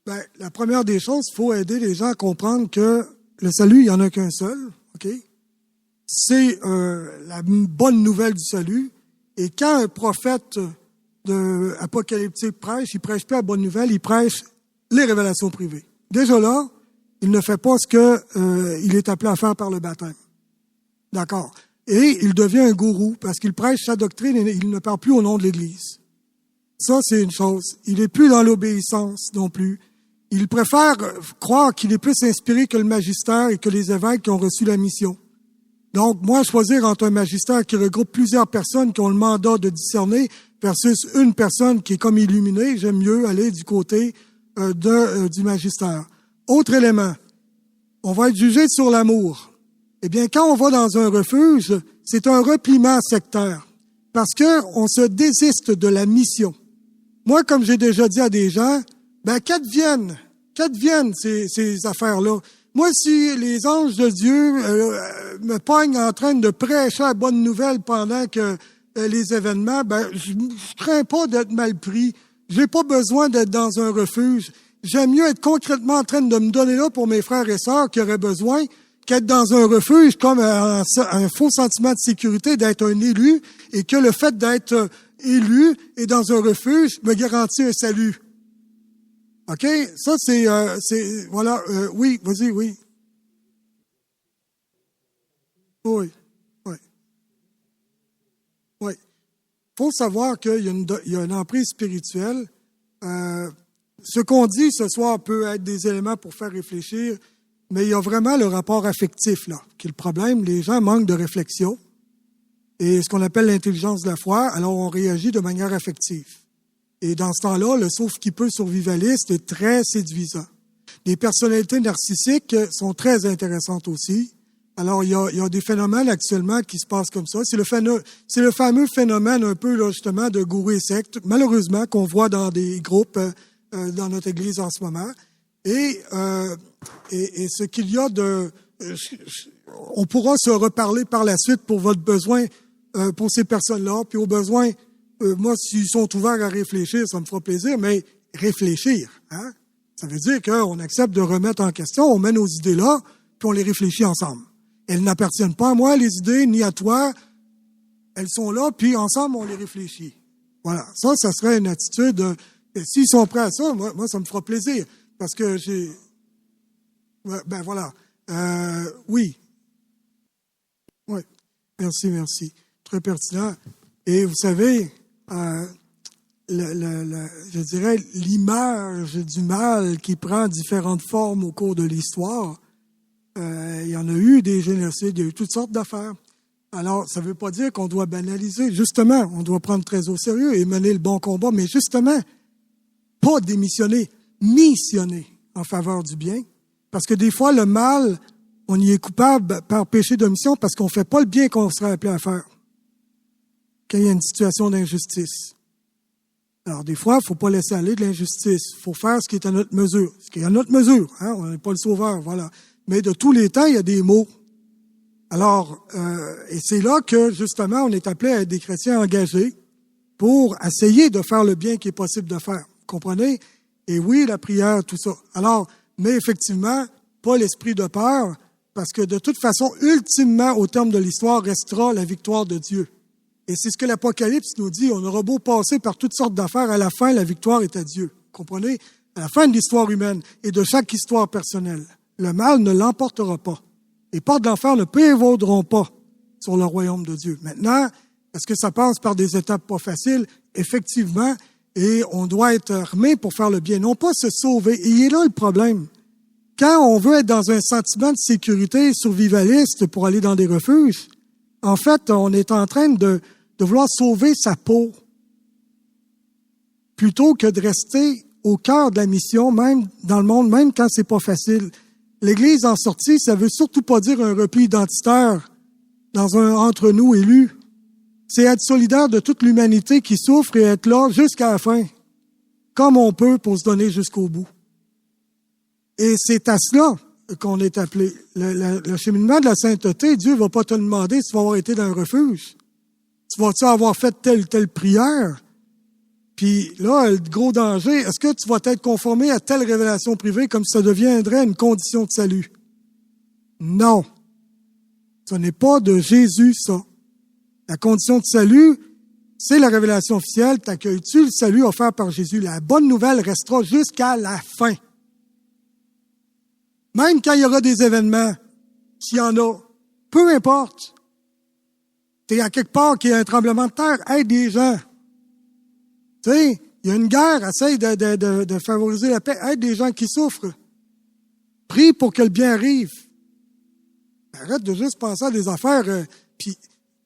Ben, la première des choses, il faut aider les gens à comprendre que le salut, il n'y en a qu'un seul, OK? C'est la bonne nouvelle du salut. Et quand un prophète apocalyptique prêche, il prêche pas la bonne nouvelle, il prêche les révélations privées. Déjà là, il ne fait pas ce que il est appelé à faire par le baptême. D'accord? Et il devient un gourou parce qu'il prêche sa doctrine et il ne parle plus au nom de l'Église. Ça, c'est une chose. Il n'est plus dans l'obéissance non plus. Il préfère croire qu'il est plus inspiré que le magistère et que les évêques qui ont reçu la mission. Donc, moi, choisir entre un magistère qui regroupe plusieurs personnes qui ont le mandat de discerner versus une personne qui est comme illuminée, j'aime mieux aller du côté du magistère. Autre élément, on va être jugé sur l'amour. Eh bien, quand on va dans un refuge, c'est un repliement sectaire parce qu'on se désiste de la mission. Moi, comme j'ai déjà dit à des gens, ben, qu'adviennent ces affaires-là. Moi, si les anges de Dieu me pognent en train de prêcher la bonne nouvelle pendant que les événements, ben, je crains pas d'être mal pris. J'ai pas besoin d'être dans un refuge. J'aime mieux être concrètement en train de me donner là pour mes frères et sœurs qui auraient besoin qu'être dans un refuge comme un faux sentiment de sécurité d'être un élu et que le fait d'être élu et dans un refuge me garantit un salut. OK? Ça, c'est voilà, oui, vas-y, oui. Oui, oui, oui. Faut savoir qu'il y a une emprise spirituelle. Ce qu'on dit ce soir peut être des éléments pour faire réfléchir, mais il y a vraiment le rapport affectif, là, qui est le problème. Les gens manquent de réflexion et ce qu'on appelle l'intelligence de la foi, alors on réagit de manière affective. Et dans ce temps-là, le sauf-qui-peut survivaliste est très séduisant. Les personnalités narcissiques sont très intéressantes aussi. Alors, il y a des phénomènes actuellement qui se passent comme ça. C'est le fameux phénomène un peu, là, justement, de gourou et secte, malheureusement, qu'on voit dans des groupes dans notre Église en ce moment. Et ce qu'il y a de... on pourra se reparler par la suite pour votre besoin, pour ces personnes-là, puis au besoin, moi, s'ils sont ouverts à réfléchir, ça me fera plaisir, mais réfléchir, hein? Ça veut dire qu'on accepte de remettre en question, on met nos idées là, puis on les réfléchit ensemble. Elles n'appartiennent pas à moi, les idées, ni à toi. Elles sont là, puis ensemble, on les réfléchit. Voilà. Ça serait une attitude... s'ils sont prêts à ça, moi, ça me fera plaisir. Parce que j'ai... Ben voilà. Oui. Oui. Merci. Très pertinent. Et vous savez, je dirais, l'image du mal qui prend différentes formes au cours de l'histoire, il y en a eu des génocides, il y a eu toutes sortes d'affaires. Alors, ça ne veut pas dire qu'on doit banaliser. Justement, on doit prendre très au sérieux et mener le bon combat, mais justement, pas démissionner, missionner en faveur du bien. Parce que des fois, le mal, on y est coupable par péché d'omission parce qu'on ne fait pas le bien qu'on serait appelé à faire quand il y a une situation d'injustice. Alors, des fois, il ne faut pas laisser aller de l'injustice. Il faut faire ce qui est à notre mesure. Ce qui est à notre mesure, hein? On n'est pas le sauveur, voilà. Mais de tous les temps, il y a des maux. Alors, et c'est là que, justement, on est appelé à être des chrétiens engagés pour essayer de faire le bien qui est possible de faire. Vous comprenez? Et oui, la prière, tout ça. Alors, mais effectivement, pas l'esprit de peur, parce que de toute façon, ultimement, au terme de l'histoire, restera la victoire de Dieu. Et c'est ce que l'Apocalypse nous dit. On aura beau passer par toutes sortes d'affaires, à la fin, la victoire est à Dieu. Vous comprenez? À la fin de l'histoire humaine et de chaque histoire personnelle, le mal ne l'emportera pas. Les portes de l'enfer ne prévaudront pas sur le royaume de Dieu. Maintenant, est-ce que ça passe par des étapes pas faciles? Effectivement, et on doit être armé pour faire le bien, non pas se sauver. Et il est là le problème. Quand on veut être dans un sentiment de sécurité survivaliste pour aller dans des refuges, en fait, on est en train de vouloir sauver sa peau plutôt que de rester au cœur de la mission, même dans le monde, même quand c'est pas facile. L'Église en sortie, ça veut surtout pas dire un repli identitaire dans un entre nous élus. C'est être solidaire de toute l'humanité qui souffre et être là jusqu'à la fin, comme on peut pour se donner jusqu'au bout. Et c'est à cela qu'on est appelé. Le cheminement de la sainteté, Dieu ne va pas te demander si tu vas avoir été dans un refuge. Tu vas-tu avoir fait telle ou telle prière? Puis là, le gros danger, est-ce que tu vas être conformé à telle révélation privée comme si ça deviendrait une condition de salut? Non. Ce n'est pas de Jésus, ça. La condition de salut, c'est la révélation officielle. T'accueilles-tu le salut offert par Jésus? La bonne nouvelle restera jusqu'à la fin. Même quand il y aura des événements, s'il y en a, peu importe. T'es à quelque part qu'il y a un tremblement de terre, aide des gens. Tu sais, il y a une guerre, essaye de favoriser la paix, aide des gens qui souffrent. Prie pour que le bien arrive. Arrête de juste penser à des affaires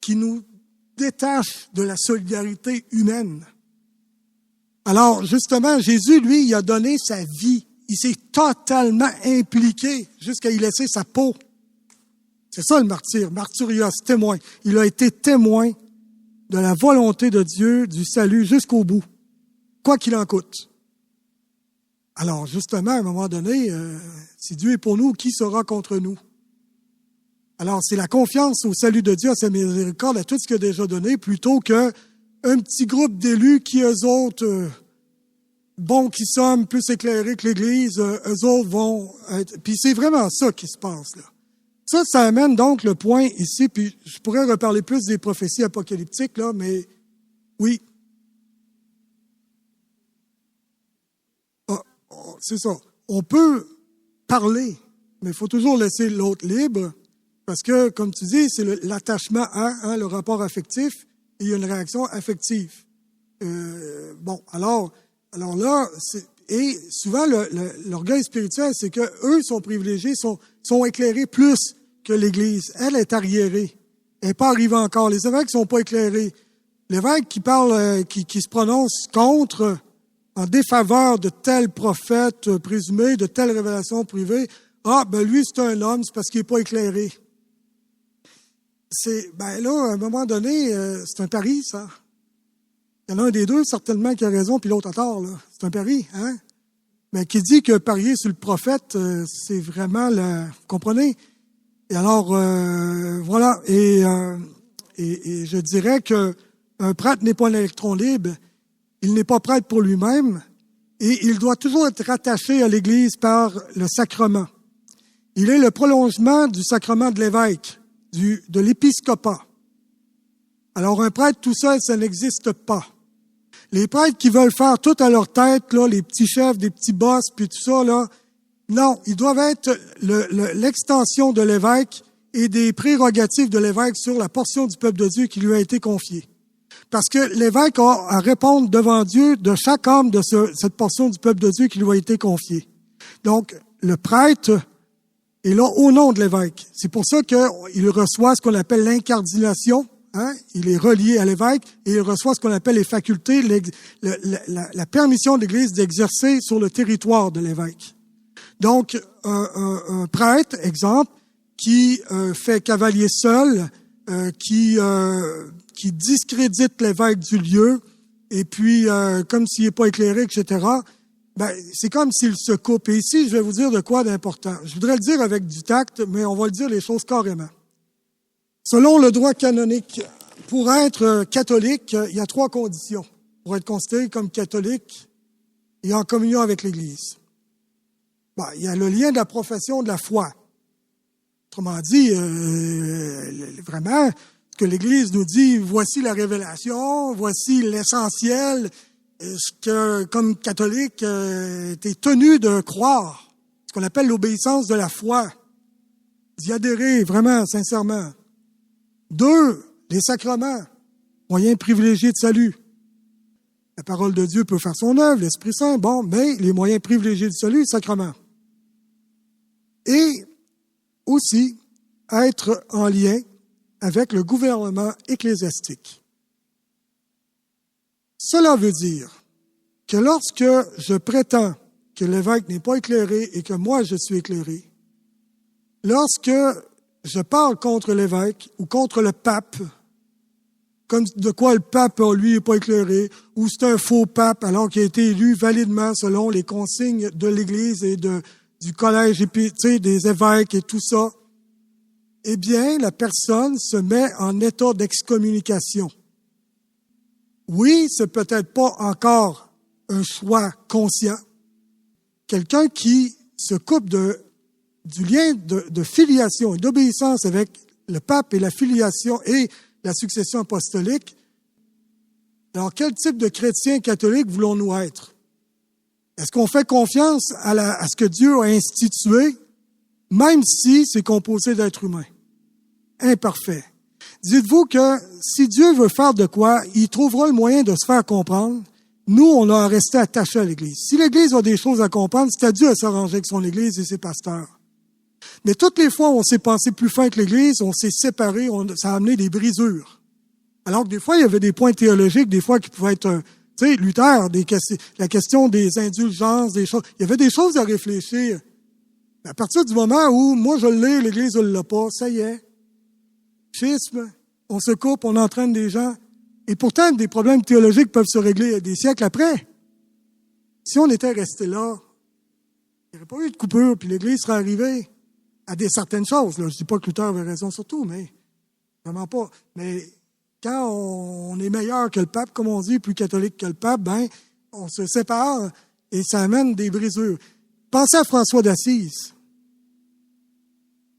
qui nous détachent de la solidarité humaine. Alors, justement, Jésus, lui, il a donné sa vie. Il s'est totalement impliqué jusqu'à y laisser sa peau. C'est ça le martyr, martyrios, témoin. Il a été témoin de la volonté de Dieu, du salut jusqu'au bout, quoi qu'il en coûte. Alors, justement, à un moment donné, si Dieu est pour nous, qui sera contre nous? Alors, c'est la confiance au salut de Dieu, à sa miséricorde, à tout ce qu'il a déjà donné, plutôt qu'un petit groupe d'élus qui, eux autres, bons qui sommes, plus éclairés que l'Église, eux autres vont être... Puis c'est vraiment ça qui se passe, là. Ça amène donc le point ici, puis je pourrais reparler plus des prophéties apocalyptiques, là, mais oui. c'est ça. On peut parler, mais il faut toujours laisser l'autre libre, parce que, comme tu dis, c'est l'attachement à le rapport affectif, et il y a une réaction affective. Alors là, et souvent, l'orgueil spirituel, c'est que eux sont privilégiés, sont éclairés plus que l'Église. Elle est arriérée. Elle n'est pas arrivée encore. Les évêques ne sont pas éclairés. L'évêque qui parle, qui se prononce contre, en défaveur de tel prophète présumé, de telle révélation privée, lui, c'est un homme, c'est parce qu'il n'est pas éclairé. Là, à un moment donné, c'est un pari, ça. Il y en a un des deux, certainement, qui a raison, puis l'autre a tort, là. C'est un pari, hein? Mais qui dit que parier sur le prophète, c'est vraiment vous comprenez? Et alors, voilà. Et je dirais que un prêtre n'est pas un électron libre. Il n'est pas prêtre pour lui-même. Et il doit toujours être rattaché à l'Église par le sacrement. Il est le prolongement du sacrement de l'évêque, de l'épiscopat. Alors, un prêtre tout seul, ça n'existe pas. Les prêtres qui veulent faire tout à leur tête, là, les petits chefs, des petits boss, puis tout ça, là, non, ils doivent être l'extension de l'évêque et des prérogatives de l'évêque sur la portion du peuple de Dieu qui lui a été confiée. Parce que l'évêque a à répondre devant Dieu de chaque homme de cette portion du peuple de Dieu qui lui a été confiée. Donc, le prêtre est là au nom de l'évêque. C'est pour ça qu'il reçoit ce qu'on appelle l'incardination. Hein? Il est relié à l'évêque et il reçoit ce qu'on appelle les facultés, la permission de l'Église d'exercer sur le territoire de l'évêque. Donc, un prêtre, exemple, qui fait cavalier seul, qui discrédite l'évêque du lieu, et puis, comme s'il n'est pas éclairé, etc., c'est comme s'il se coupe. Et ici, je vais vous dire de quoi d'important. Je voudrais le dire avec du tact, mais on va le dire les choses carrément. Selon le droit canonique, pour être catholique, il y a 3 conditions pour être considéré comme catholique et en communion avec l'Église. Il y a le lien de la profession de la foi. Autrement dit, vraiment, ce que l'Église nous dit, voici la révélation, voici l'essentiel, ce que, comme catholique, tu es tenu de croire, ce qu'on appelle l'obéissance de la foi, d'y adhérer vraiment, sincèrement. 2, les sacrements, moyen privilégié de salut. La parole de Dieu peut faire son œuvre, l'Esprit Saint, mais les moyens privilégiés du salut, sacrement. Et aussi, être en lien avec le gouvernement ecclésiastique. Cela veut dire que lorsque je prétends que l'évêque n'est pas éclairé et que moi je suis éclairé, lorsque je parle contre l'évêque ou contre le pape, comme de quoi le pape, lui, n'est pas éclairé, ou c'est un faux pape alors qu'il a été élu validement selon les consignes de l'Église et du collège des évêques et tout ça, eh bien, la personne se met en état d'excommunication. Oui, c'est peut-être pas encore un choix conscient. Quelqu'un qui se coupe du lien de filiation et d'obéissance avec le pape et la filiation et la succession apostolique. Alors, quel type de chrétien catholique voulons-nous être? Est-ce qu'on fait confiance à ce que Dieu a institué, même si c'est composé d'êtres humains? Imparfait. Dites-vous que si Dieu veut faire de quoi, il trouvera le moyen de se faire comprendre. Nous, on a à rester attachés à l'Église. Si l'Église a des choses à comprendre, c'est à Dieu à s'arranger avec son Église et ses pasteurs. Mais toutes les fois où on s'est pensé plus fin que l'Église, on s'est séparés, ça a amené des brisures. Alors que des fois, il y avait des points théologiques, des fois qui pouvaient être, Luther, la question des indulgences, des choses. Il y avait des choses à réfléchir. Mais à partir du moment où, moi je l'ai, l'Église ne l'a pas, ça y est. Schisme, on se coupe, on entraîne des gens. Et pourtant, des problèmes théologiques peuvent se régler des siècles après. Si on était resté là, il n'y aurait pas eu de coupure, puis l'Église serait arrivée à certaines choses. Là. Je ne dis pas que Luther avait raison sur tout, mais vraiment pas. Mais quand on est meilleur que le pape, comme on dit, plus catholique que le pape, on se sépare et ça amène des brisures. Pensez à François d'Assise.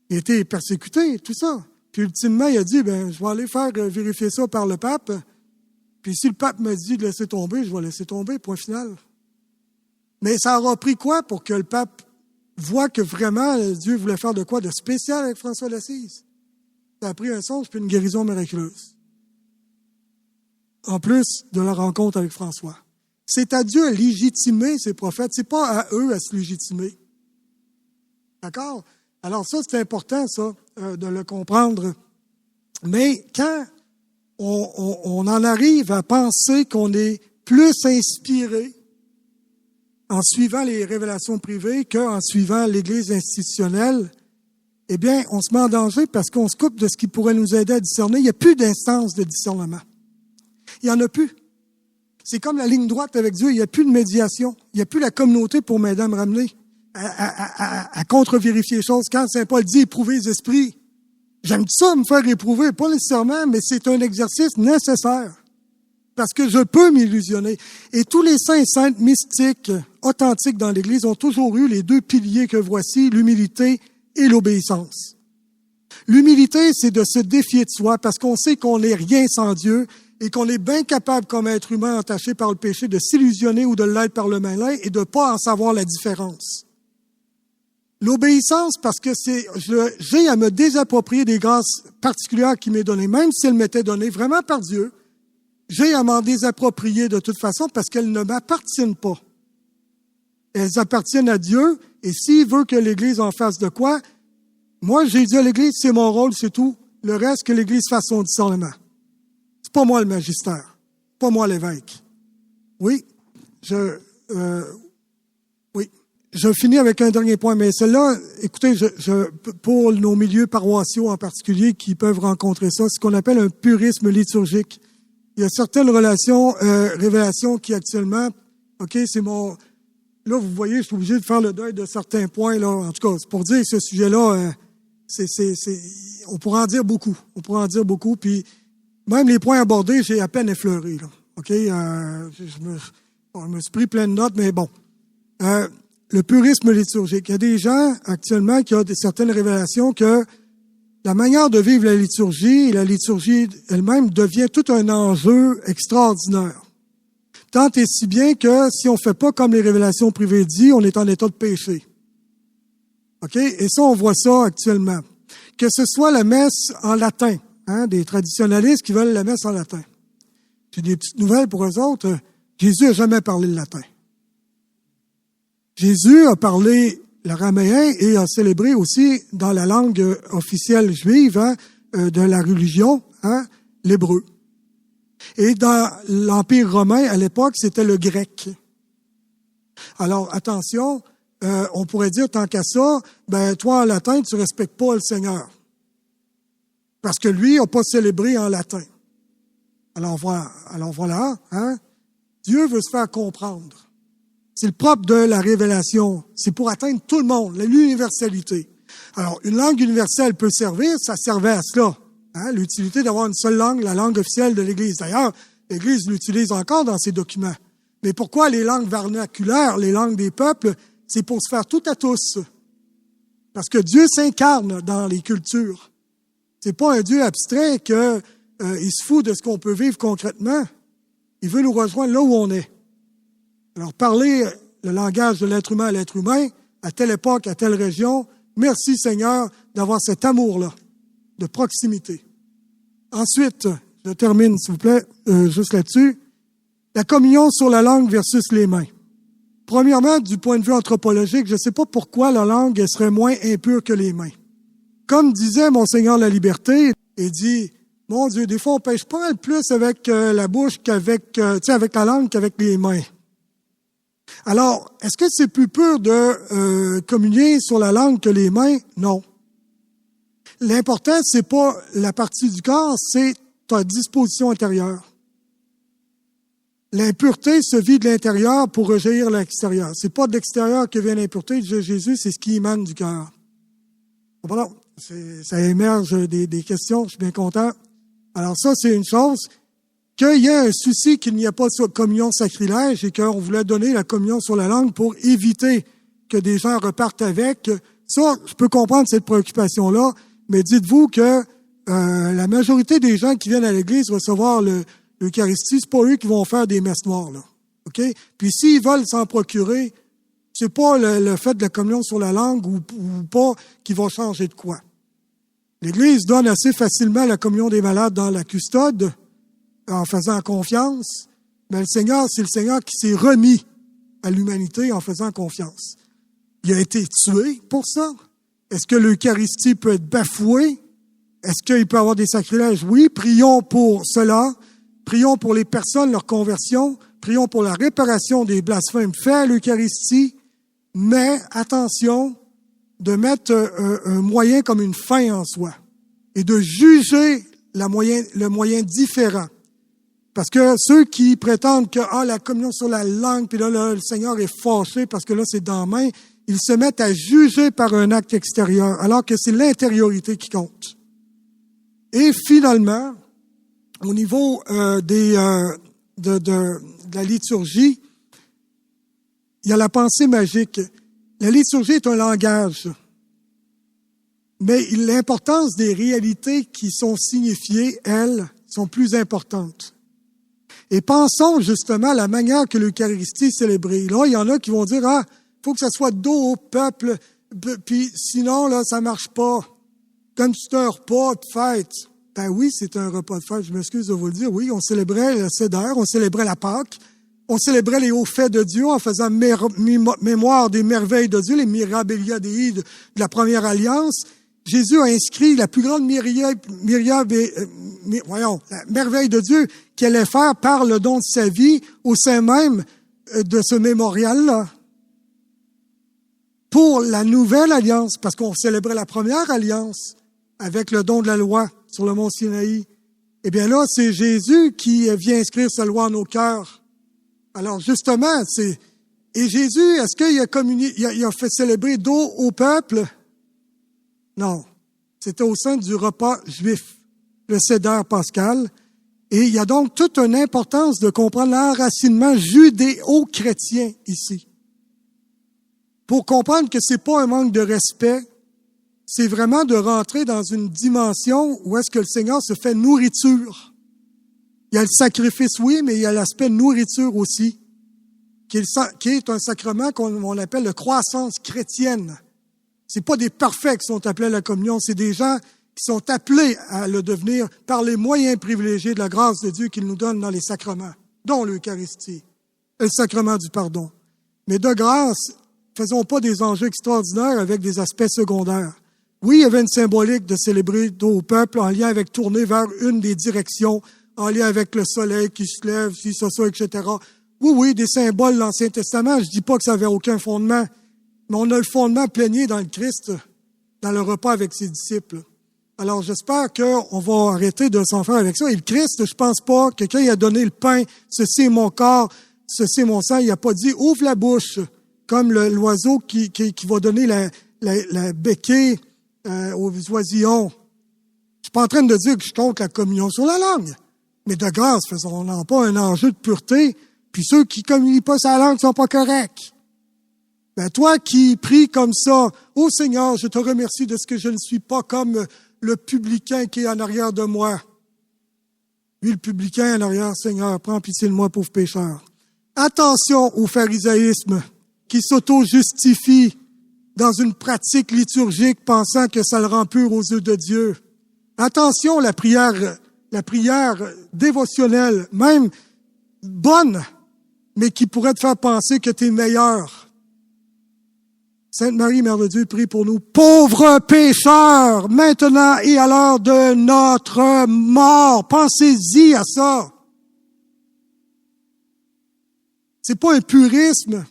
Il a été persécuté, tout ça. Puis ultimement, il a dit, je vais aller faire vérifier ça par le pape. Puis si le pape me dit de laisser tomber, je vais laisser tomber, point final. Mais ça aura pris quoi pour que le pape voit que vraiment Dieu voulait faire de quoi de spécial avec François d'Assise? Ça a pris un songe puis une guérison miraculeuse. En plus de la rencontre avec François. C'est à Dieu à légitimer ces prophètes. C'est pas à eux à se légitimer. D'accord? Alors ça, c'est important, ça, de le comprendre. Mais quand on en arrive à penser qu'on est plus inspiré en suivant les révélations privées qu'en suivant l'Église institutionnelle, eh bien, on se met en danger parce qu'on se coupe de ce qui pourrait nous aider à discerner. Il n'y a plus d'instance de discernement. Il n'y en a plus. C'est comme la ligne droite avec Dieu. Il n'y a plus de médiation. Il n'y a plus la communauté pour m'aider à me ramener, à contre-vérifier les choses. Quand Saint Paul dit « éprouver les esprits », j'aime ça me faire éprouver, pas nécessairement, mais c'est un exercice nécessaire. Parce que je peux m'illusionner. Et tous les saints et saintes mystiques authentiques dans l'Église ont toujours eu les deux piliers que voici, l'humilité et l'obéissance. L'humilité, c'est de se défier de soi parce qu'on sait qu'on n'est rien sans Dieu et qu'on est bien capable comme être humain entaché par le péché de s'illusionner ou de l'être par le malin et de ne pas en savoir la différence. L'obéissance, parce que j'ai à me désapproprier des grâces particulières qui m'est données, même si elles m'étaient données vraiment par Dieu, j'ai à m'en désapproprier de toute façon parce qu'elles ne m'appartiennent pas. Elles appartiennent à Dieu et s'il veut que l'Église en fasse de quoi, moi j'ai dit à l'Église, c'est mon rôle, c'est tout. Le reste, que l'Église fasse son discernement. C'est pas moi le magistère, pas moi l'évêque. Oui, je finis avec un dernier point, mais celle-là, écoutez, pour nos milieux paroissiaux en particulier qui peuvent rencontrer ça, c'est ce qu'on appelle un purisme liturgique. Il y a certaines révélations qui actuellement, OK, c'est mon... Là, vous voyez, je suis obligé de faire le deuil de certains points, là. En tout cas, c'est pour dire que ce sujet-là, on pourra en dire beaucoup. On pourra en dire beaucoup, puis même les points abordés, j'ai à peine effleuré, là. OK? Je me suis pris plein de notes, mais bon. Le purisme liturgique. Il y a des gens, actuellement, qui ont certaines révélations que la manière de vivre la liturgie et la liturgie elle-même devient tout un enjeu extraordinaire. Tant et si bien que si on fait pas comme les révélations privées disent, on est en état de péché. OK? Et ça, on voit ça actuellement. Que ce soit la messe en latin, des traditionalistes qui veulent la messe en latin. J'ai des petites nouvelles pour eux autres. Jésus n'a jamais parlé le latin. Jésus a parlé l'araméen et a célébré aussi dans la langue officielle juive de la religion, l'hébreu. Et dans l'Empire romain, à l'époque, c'était le grec. Alors, attention, on pourrait dire, tant qu'à ça, toi, en latin, tu respectes pas le Seigneur. Parce que lui n'a pas célébré en latin. Alors voilà, Dieu veut se faire comprendre. C'est le propre de la révélation. C'est pour atteindre tout le monde, l'universalité. Alors, une langue universelle peut servir, ça servait à cela. L'utilité d'avoir une seule langue, la langue officielle de l'Église. D'ailleurs, l'Église l'utilise encore dans ses documents. Mais pourquoi les langues vernaculaires, les langues des peuples, c'est pour se faire tout à tous. Parce que Dieu s'incarne dans les cultures. C'est pas un Dieu abstrait que il se fout de ce qu'on peut vivre concrètement. Il veut nous rejoindre là où on est. Alors, parler le langage de l'être humain à l'être humain, à telle époque, à telle région, merci Seigneur d'avoir cet amour-là, de proximité. Ensuite, je termine, s'il vous plaît, juste là-dessus, la communion sur la langue versus les mains. Premièrement, du point de vue anthropologique, je ne sais pas pourquoi la langue serait moins impure que les mains. Comme disait Monseigneur La Liberté, il dit, mon Dieu, des fois on pêche pas mal plus avec la bouche qu'avec avec la langue qu'avec les mains. Alors, est-ce que c'est plus pur de communier sur la langue que les mains? Non. L'important, c'est pas la partie du corps, c'est ta disposition intérieure. L'impureté se vit de l'intérieur pour rejaillir l'extérieur. C'est pas de l'extérieur que vient l'impureté de Jésus, c'est ce qui émane du cœur. Voilà, ça émerge des questions, je suis bien content. Alors ça, c'est une chose. Qu'il y ait un souci qu'il n'y a pas de communion sacrilège et qu'on voulait donner la communion sur la langue pour éviter que des gens repartent avec. Ça, je peux comprendre cette préoccupation-là, mais dites-vous que la majorité des gens qui viennent à l'Église recevoir l'Eucharistie, c'est pas eux qui vont faire des messes noires, là. OK? Puis s'ils veulent s'en procurer, C'est pas le fait de la communion sur la langue ou pas qui va changer de quoi. L'Église donne assez facilement la communion des malades dans la custode, en faisant confiance, mais le Seigneur, c'est le Seigneur qui s'est remis à l'humanité en faisant confiance. Il a été tué pour ça. Est-ce que l'Eucharistie peut être bafouée? Est-ce qu'il peut y avoir des sacrilèges? Oui, prions pour cela. Prions pour les personnes, leur conversion. Prions pour la réparation des blasphèmes faits à l'Eucharistie. Mais attention de mettre un moyen comme une fin en soi et de juger le moyen différent. Parce que ceux qui prétendent que la communion sur la langue, puis là, le Seigneur est fâché parce que là, c'est dans la main, ils se mettent à juger par un acte extérieur, alors que c'est l'intériorité qui compte. Et finalement, au niveau de la liturgie, il y a la pensée magique. La liturgie est un langage, mais l'importance des réalités qui sont signifiées, elles, sont plus importantes. Et pensons justement à la manière que l'Eucharistie est célébrée. Là, il y en a qui vont dire, faut que ça soit dos au peuple, puis sinon, là, ça marche pas. Comme c'est un repas de fête. Ben oui, c'est un repas de fête, je m'excuse de vous le dire. Oui, on célébrait le Seder, on célébrait la Pâque, on célébrait les hauts faits de Dieu en faisant mémoire des merveilles de Dieu, les mirabilia Dei de la première alliance. Jésus a inscrit la plus grande la merveille de Dieu qu'il allait faire par le don de sa vie au sein même de ce mémorial-là. Pour la nouvelle alliance, parce qu'on célébrait la première alliance avec le don de la loi sur le mont Sinaï. Eh bien là, c'est Jésus qui vient inscrire sa loi en nos cœurs. Alors justement, et Jésus, est-ce qu'il a il a fait célébrer d'eau au peuple? Non. C'était au sein du repas juif, le Seder pascal. Et il y a donc toute une importance de comprendre l'enracinement judéo-chrétien ici. Pour comprendre que c'est pas un manque de respect, c'est vraiment de rentrer dans une dimension où est-ce que le Seigneur se fait nourriture. Il y a le sacrifice, oui, mais il y a l'aspect nourriture aussi, qui est un sacrement qu'on appelle la croissance chrétienne. C'est pas des parfaits qui sont appelés à la communion, c'est des gens qui sont appelés à le devenir par les moyens privilégiés de la grâce de Dieu qu'il nous donne dans les sacrements, dont l'Eucharistie et le sacrement du pardon. Mais de grâce, faisons pas des enjeux extraordinaires avec des aspects secondaires. Oui, il y avait une symbolique de célébrer d'eau au peuple en lien avec tourner vers une des directions, en lien avec le soleil qui se lève, si ça, etc. Oui, des symboles de l'Ancien Testament. Je dis pas que ça avait aucun fondement, mais on a le fondement plénier dans le Christ, dans le repas avec ses disciples. Alors, j'espère qu'on va arrêter de s'en faire avec ça. Et le Christ, je pense pas que quand il a donné le pain, ceci est mon corps, ceci est mon sang, il a pas dit, ouvre la bouche, comme l'oiseau qui va donner la béquille aux oisillons. Je suis pas en train de dire que je compte la communion sur la langue. Mais de grâce, faisons-en pas un enjeu de pureté, puis ceux qui communient pas sa langue sont pas corrects. Ben, toi qui pries comme ça, ô Seigneur, je te remercie de ce que je ne suis pas comme le publicain qui est en arrière de moi. Lui, le publicain en arrière, Seigneur, prends pitié de moi, pauvre pécheur. Attention au pharisaïsme qui s'auto-justifie dans une pratique liturgique pensant que ça le rend pur aux yeux de Dieu. Attention, la prière dévotionnelle, même bonne, mais qui pourrait te faire penser que tu es meilleur. Sainte Marie, Mère de Dieu, prie pour nous, pauvres pécheurs, maintenant et à l'heure de notre mort. Pensez-y à ça. C'est pas un purisme.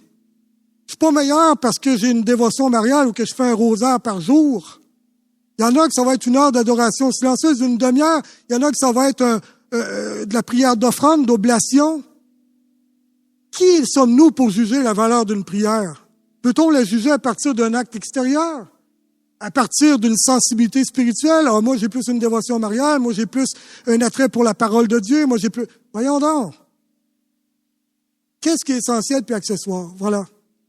Je suis pas meilleur parce que j'ai une dévotion mariale ou que je fais un rosaire par jour. Il y en a que ça va être une heure d'adoration silencieuse, une demi-heure. Il y en a que ça va être de la prière d'offrande, d'oblation. Qui sommes-nous pour juger la valeur d'une prière? Peut-on la juger à partir d'un acte extérieur? À partir d'une sensibilité spirituelle? Ah, moi, j'ai plus une dévotion mariale, moi, j'ai plus un attrait pour la parole de Dieu, moi, j'ai plus... Voyons donc. Qu'est-ce qui est essentiel puis accessoire? Voilà.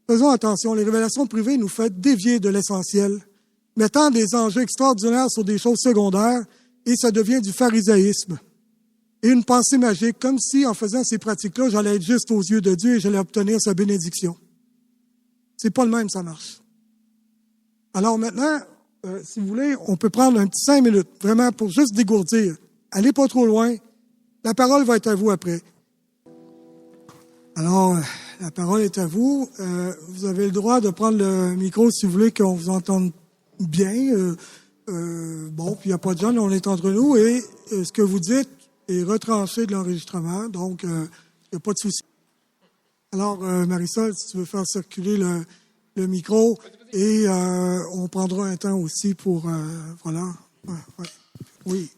Faisons attention, les révélations privées nous font dévier de l'essentiel, mettant des enjeux extraordinaires sur des choses secondaires, et ça devient du pharisaïsme. Et une pensée magique, comme si, en faisant ces pratiques-là, j'allais être juste aux yeux de Dieu et j'allais obtenir sa bénédiction. C'est pas le même, ça marche. Alors maintenant, si vous voulez, on peut prendre un petit 5 minutes, vraiment pour juste dégourdir. Allez pas trop loin. La parole va être à vous après. Alors, la parole est à vous. Vous avez le droit de prendre le micro si vous voulez qu'on vous entende bien. Bon, puis il n'y a pas de gêne, on est entre nous et ce que vous dites est retranché de l'enregistrement, donc il n'y a pas de souci. Alors, Marisol, si tu veux faire circuler le micro et on prendra un temps aussi pour... voilà. Ouais. Oui.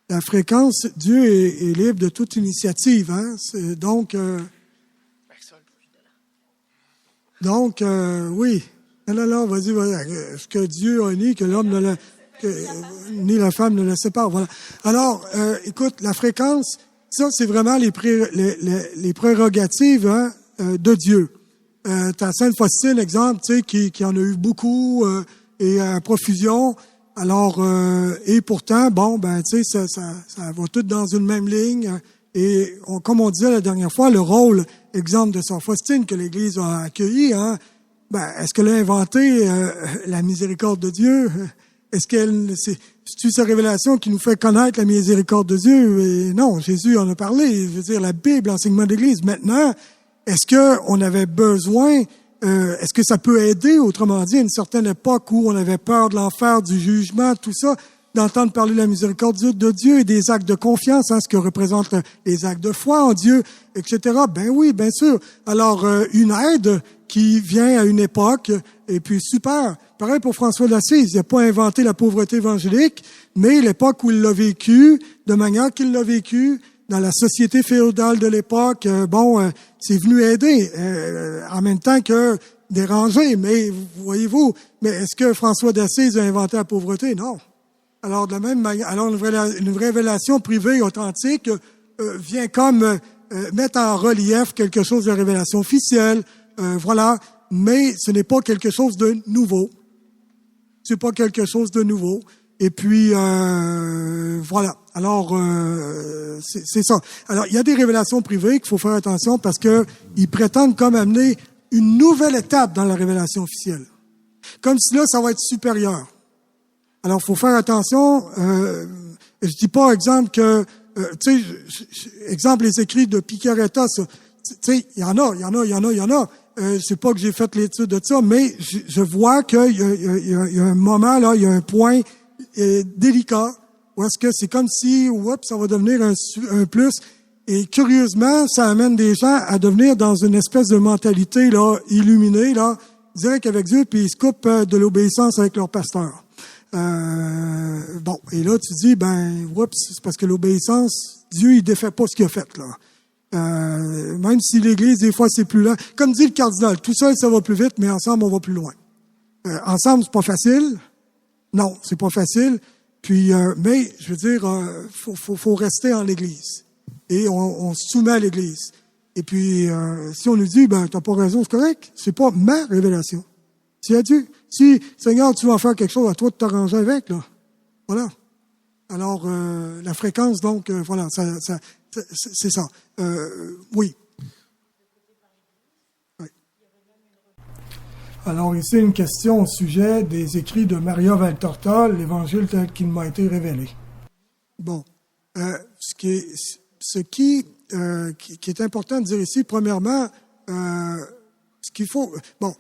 La fréquence, Dieu est libre de toute initiative, hein? Donc, oui. Non, vas-y. Ce que Dieu a uni, que l'homme ni la femme ne le sépare. Voilà. Alors, écoute, la fréquence, ça, c'est vraiment les prérogatives hein, de Dieu. T'as Sainte Faustine, exemple, tu sais, qui en a eu beaucoup et à profusion. Alors, et pourtant, bon, ben, tu sais, ça va tout dans une même ligne. Et comme on disait la dernière fois, le rôle, exemple de Sainte Faustine que l'Église a accueilli, hein, ben, est-ce qu'elle a inventé la miséricorde de Dieu? Est-ce c'est sa révélation qui nous fait connaître la miséricorde de Dieu? Et non, Jésus en a parlé. Je veux dire, la Bible, l'enseignement de l'Église. Maintenant, est-ce qu'on avait besoin, est-ce que ça peut aider, autrement dit, à une certaine époque où on avait peur de l'enfer, du jugement, tout ça, d'entendre parler de la miséricorde de Dieu et des actes de confiance, hein, ce que représentent les actes de foi en Dieu, etc. Ben oui, bien sûr. Alors, une aide qui vient à une époque, et puis super. Pareil pour François d'Assise, il n'a pas inventé la pauvreté évangélique, mais l'époque où il l'a vécu, de manière qu'il l'a vécu, dans la société féodale de l'époque, c'est venu aider, en même temps que déranger. Mais voyez-vous, mais est-ce que François d'Assise a inventé la pauvreté? Non. Alors de la même manière, alors une révélation privée authentique vient comme mettre en relief quelque chose de révélation officielle, voilà. Mais ce n'est pas quelque chose de nouveau. C'est pas quelque chose de nouveau. Et puis, voilà. Alors, c'est ça. Alors, il y a des révélations privées qu'il faut faire attention parce que ils prétendent comme amener une nouvelle étape dans la révélation officielle. Comme si là, ça va être supérieur. Alors, il faut faire attention. Je dis pas, exemple, que, tu sais, exemple, les écrits de Picaretta, ça. Tu sais, il y en a. C'est pas que j'ai fait l'étude de ça, mais je vois qu'il y a un moment, là, il y a un point délicat, où est-ce que c'est comme si, ça va devenir un plus. Et curieusement, ça amène des gens à devenir dans une espèce de mentalité, là, illuminée, là, direct avec Dieu, puis ils se coupent de l'obéissance avec leur pasteur. Bon, et là, tu dis, c'est parce que l'obéissance, Dieu, il défait pas ce qu'il a fait, là. Même si l'Église, des fois, c'est plus lent. Comme dit le cardinal, tout seul, ça va plus vite, mais ensemble, on va plus loin. Ensemble, c'est pas facile. Non, c'est pas facile. Puis, mais, je veux dire, faut rester en l'Église. Et on se soumet à l'Église. Et puis, si on nous dit, t'as pas raison, c'est correct. C'est pas ma révélation. C'est à Dieu. Si, Seigneur, tu vas en faire quelque chose, à toi de t'arranger avec, là. Voilà. Alors, la fréquence, donc, voilà, c'est ça. Oui. Alors, ici, une question au sujet des écrits de Maria Valtorta, l'Évangile tel qu'il m'a été révélé. Bon. Ce qui est important de dire ici, premièrement, ce qu'il faut... Bon,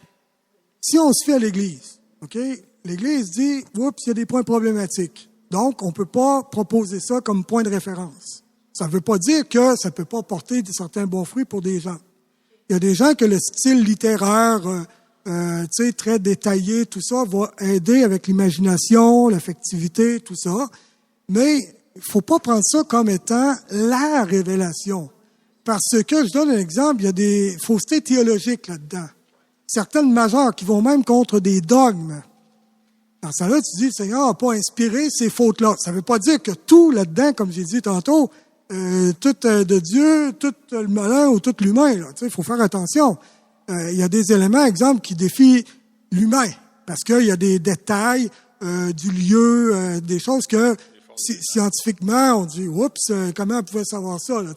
si on se fait à l'Église, OK? L'Église dit, il y a des points problématiques. Donc, on ne peut pas proposer ça comme point de référence. Ça ne veut pas dire que ça ne peut pas porter certains bons fruits pour des gens. Il y a des gens que le style littéraire, très détaillé, tout ça, va aider avec l'imagination, l'affectivité, tout ça. Mais il faut pas prendre ça comme étant la révélation. Parce que, je donne un exemple, il y a des faussetés théologiques là-dedans. Certaines majeures qui vont même contre des dogmes. Dans ça là, tu dis, le Seigneur n'a pas inspiré ces fautes-là. Ça ne veut pas dire que tout là-dedans, comme j'ai dit tantôt, tout de Dieu, tout le malin ou tout l'humain. Il faut faire attention. Il y a des éléments, exemple, qui défient l'humain. Parce qu'il y a des détails du lieu, des choses que scientifiquement, on dit, oups, comment on pouvait savoir ça? Là,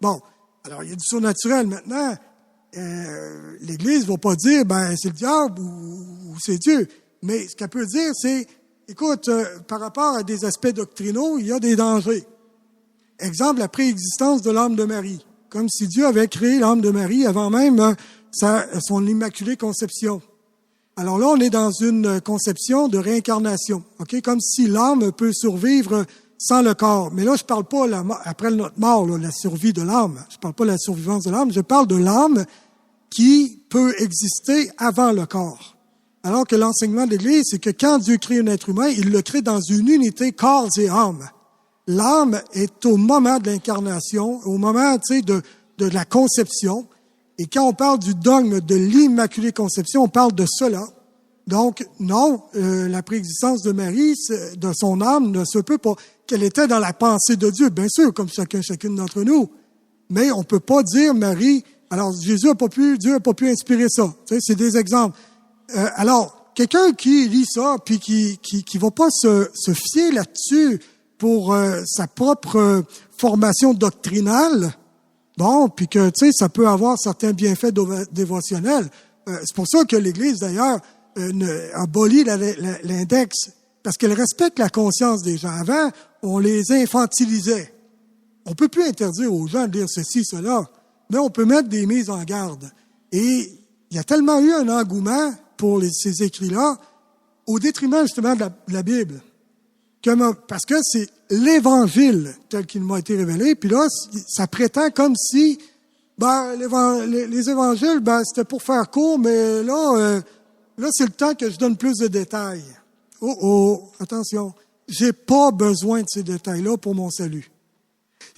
bon, alors il y a du surnaturel maintenant. l'Église va pas dire, c'est le diable ou c'est Dieu. Mais ce qu'elle peut dire, c'est, écoute, par rapport à des aspects doctrinaux, il y a des dangers. Exemple, la préexistence de l'âme de Marie. Comme si Dieu avait créé l'âme de Marie avant même son immaculée conception. Alors là, on est dans une conception de réincarnation, ok, comme si l'âme peut survivre sans le corps. Mais là, je parle pas après notre mort, là, la survie de l'âme. Je parle pas de la survivance de l'âme. Je parle de l'âme qui peut exister avant le corps. Alors que l'enseignement de l'Église, c'est que quand Dieu crée un être humain, il le crée dans une unité corps et âme. L'âme est au moment de l'incarnation, au moment, de la conception. Et quand on parle du dogme de l'Immaculée Conception, on parle de cela. Donc, non, la préexistence de Marie, de son âme, ne se peut pas. Qu'elle était dans la pensée de Dieu, bien sûr, comme chacune d'entre nous. Mais on peut pas dire Marie. Alors, Dieu a pas pu inspirer ça. Tu sais, c'est des exemples. Alors, quelqu'un qui lit ça, puis qui va pas se fier là-dessus pour sa propre formation doctrinale, bon, puis que, tu sais, ça peut avoir certains bienfaits dévotionnels. C'est pour ça que l'Église, d'ailleurs, abolit l'index, parce qu'elle respecte la conscience des gens. Avant, on les infantilisait. On peut plus interdire aux gens de dire ceci, cela, mais on peut mettre des mises en garde. Et il y a tellement eu un engouement pour ces écrits-là, au détriment, justement, de la Bible. Parce que c'est l'Évangile tel qu'il m'a été révélé, puis là, ça prétend comme si les évangiles, c'était pour faire court, mais là, c'est le temps que je donne plus de détails. Attention, j'ai pas besoin de ces détails-là pour mon salut.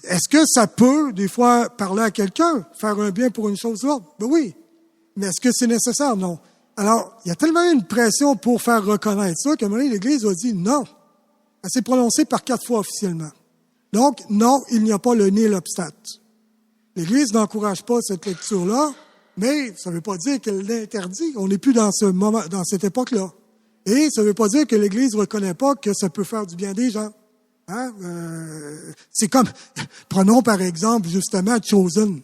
Est-ce que ça peut, des fois, parler à quelqu'un, faire un bien pour une chose ou l'autre? Ben oui. Mais est-ce que c'est nécessaire? Non. Alors, il y a tellement eu une pression pour faire reconnaître ça qu'à un moment donné, l'Église a dit non. Elle s'est prononcée par 4 fois officiellement. Donc, non, il n'y a pas le nil obstat. L'Église n'encourage pas cette lecture-là, mais ça ne veut pas dire qu'elle l'interdit. On n'est plus dans cette époque-là. Et ça ne veut pas dire que l'Église ne reconnaît pas que ça peut faire du bien des gens. Hein? C'est comme, prenons par exemple, justement, Chosen.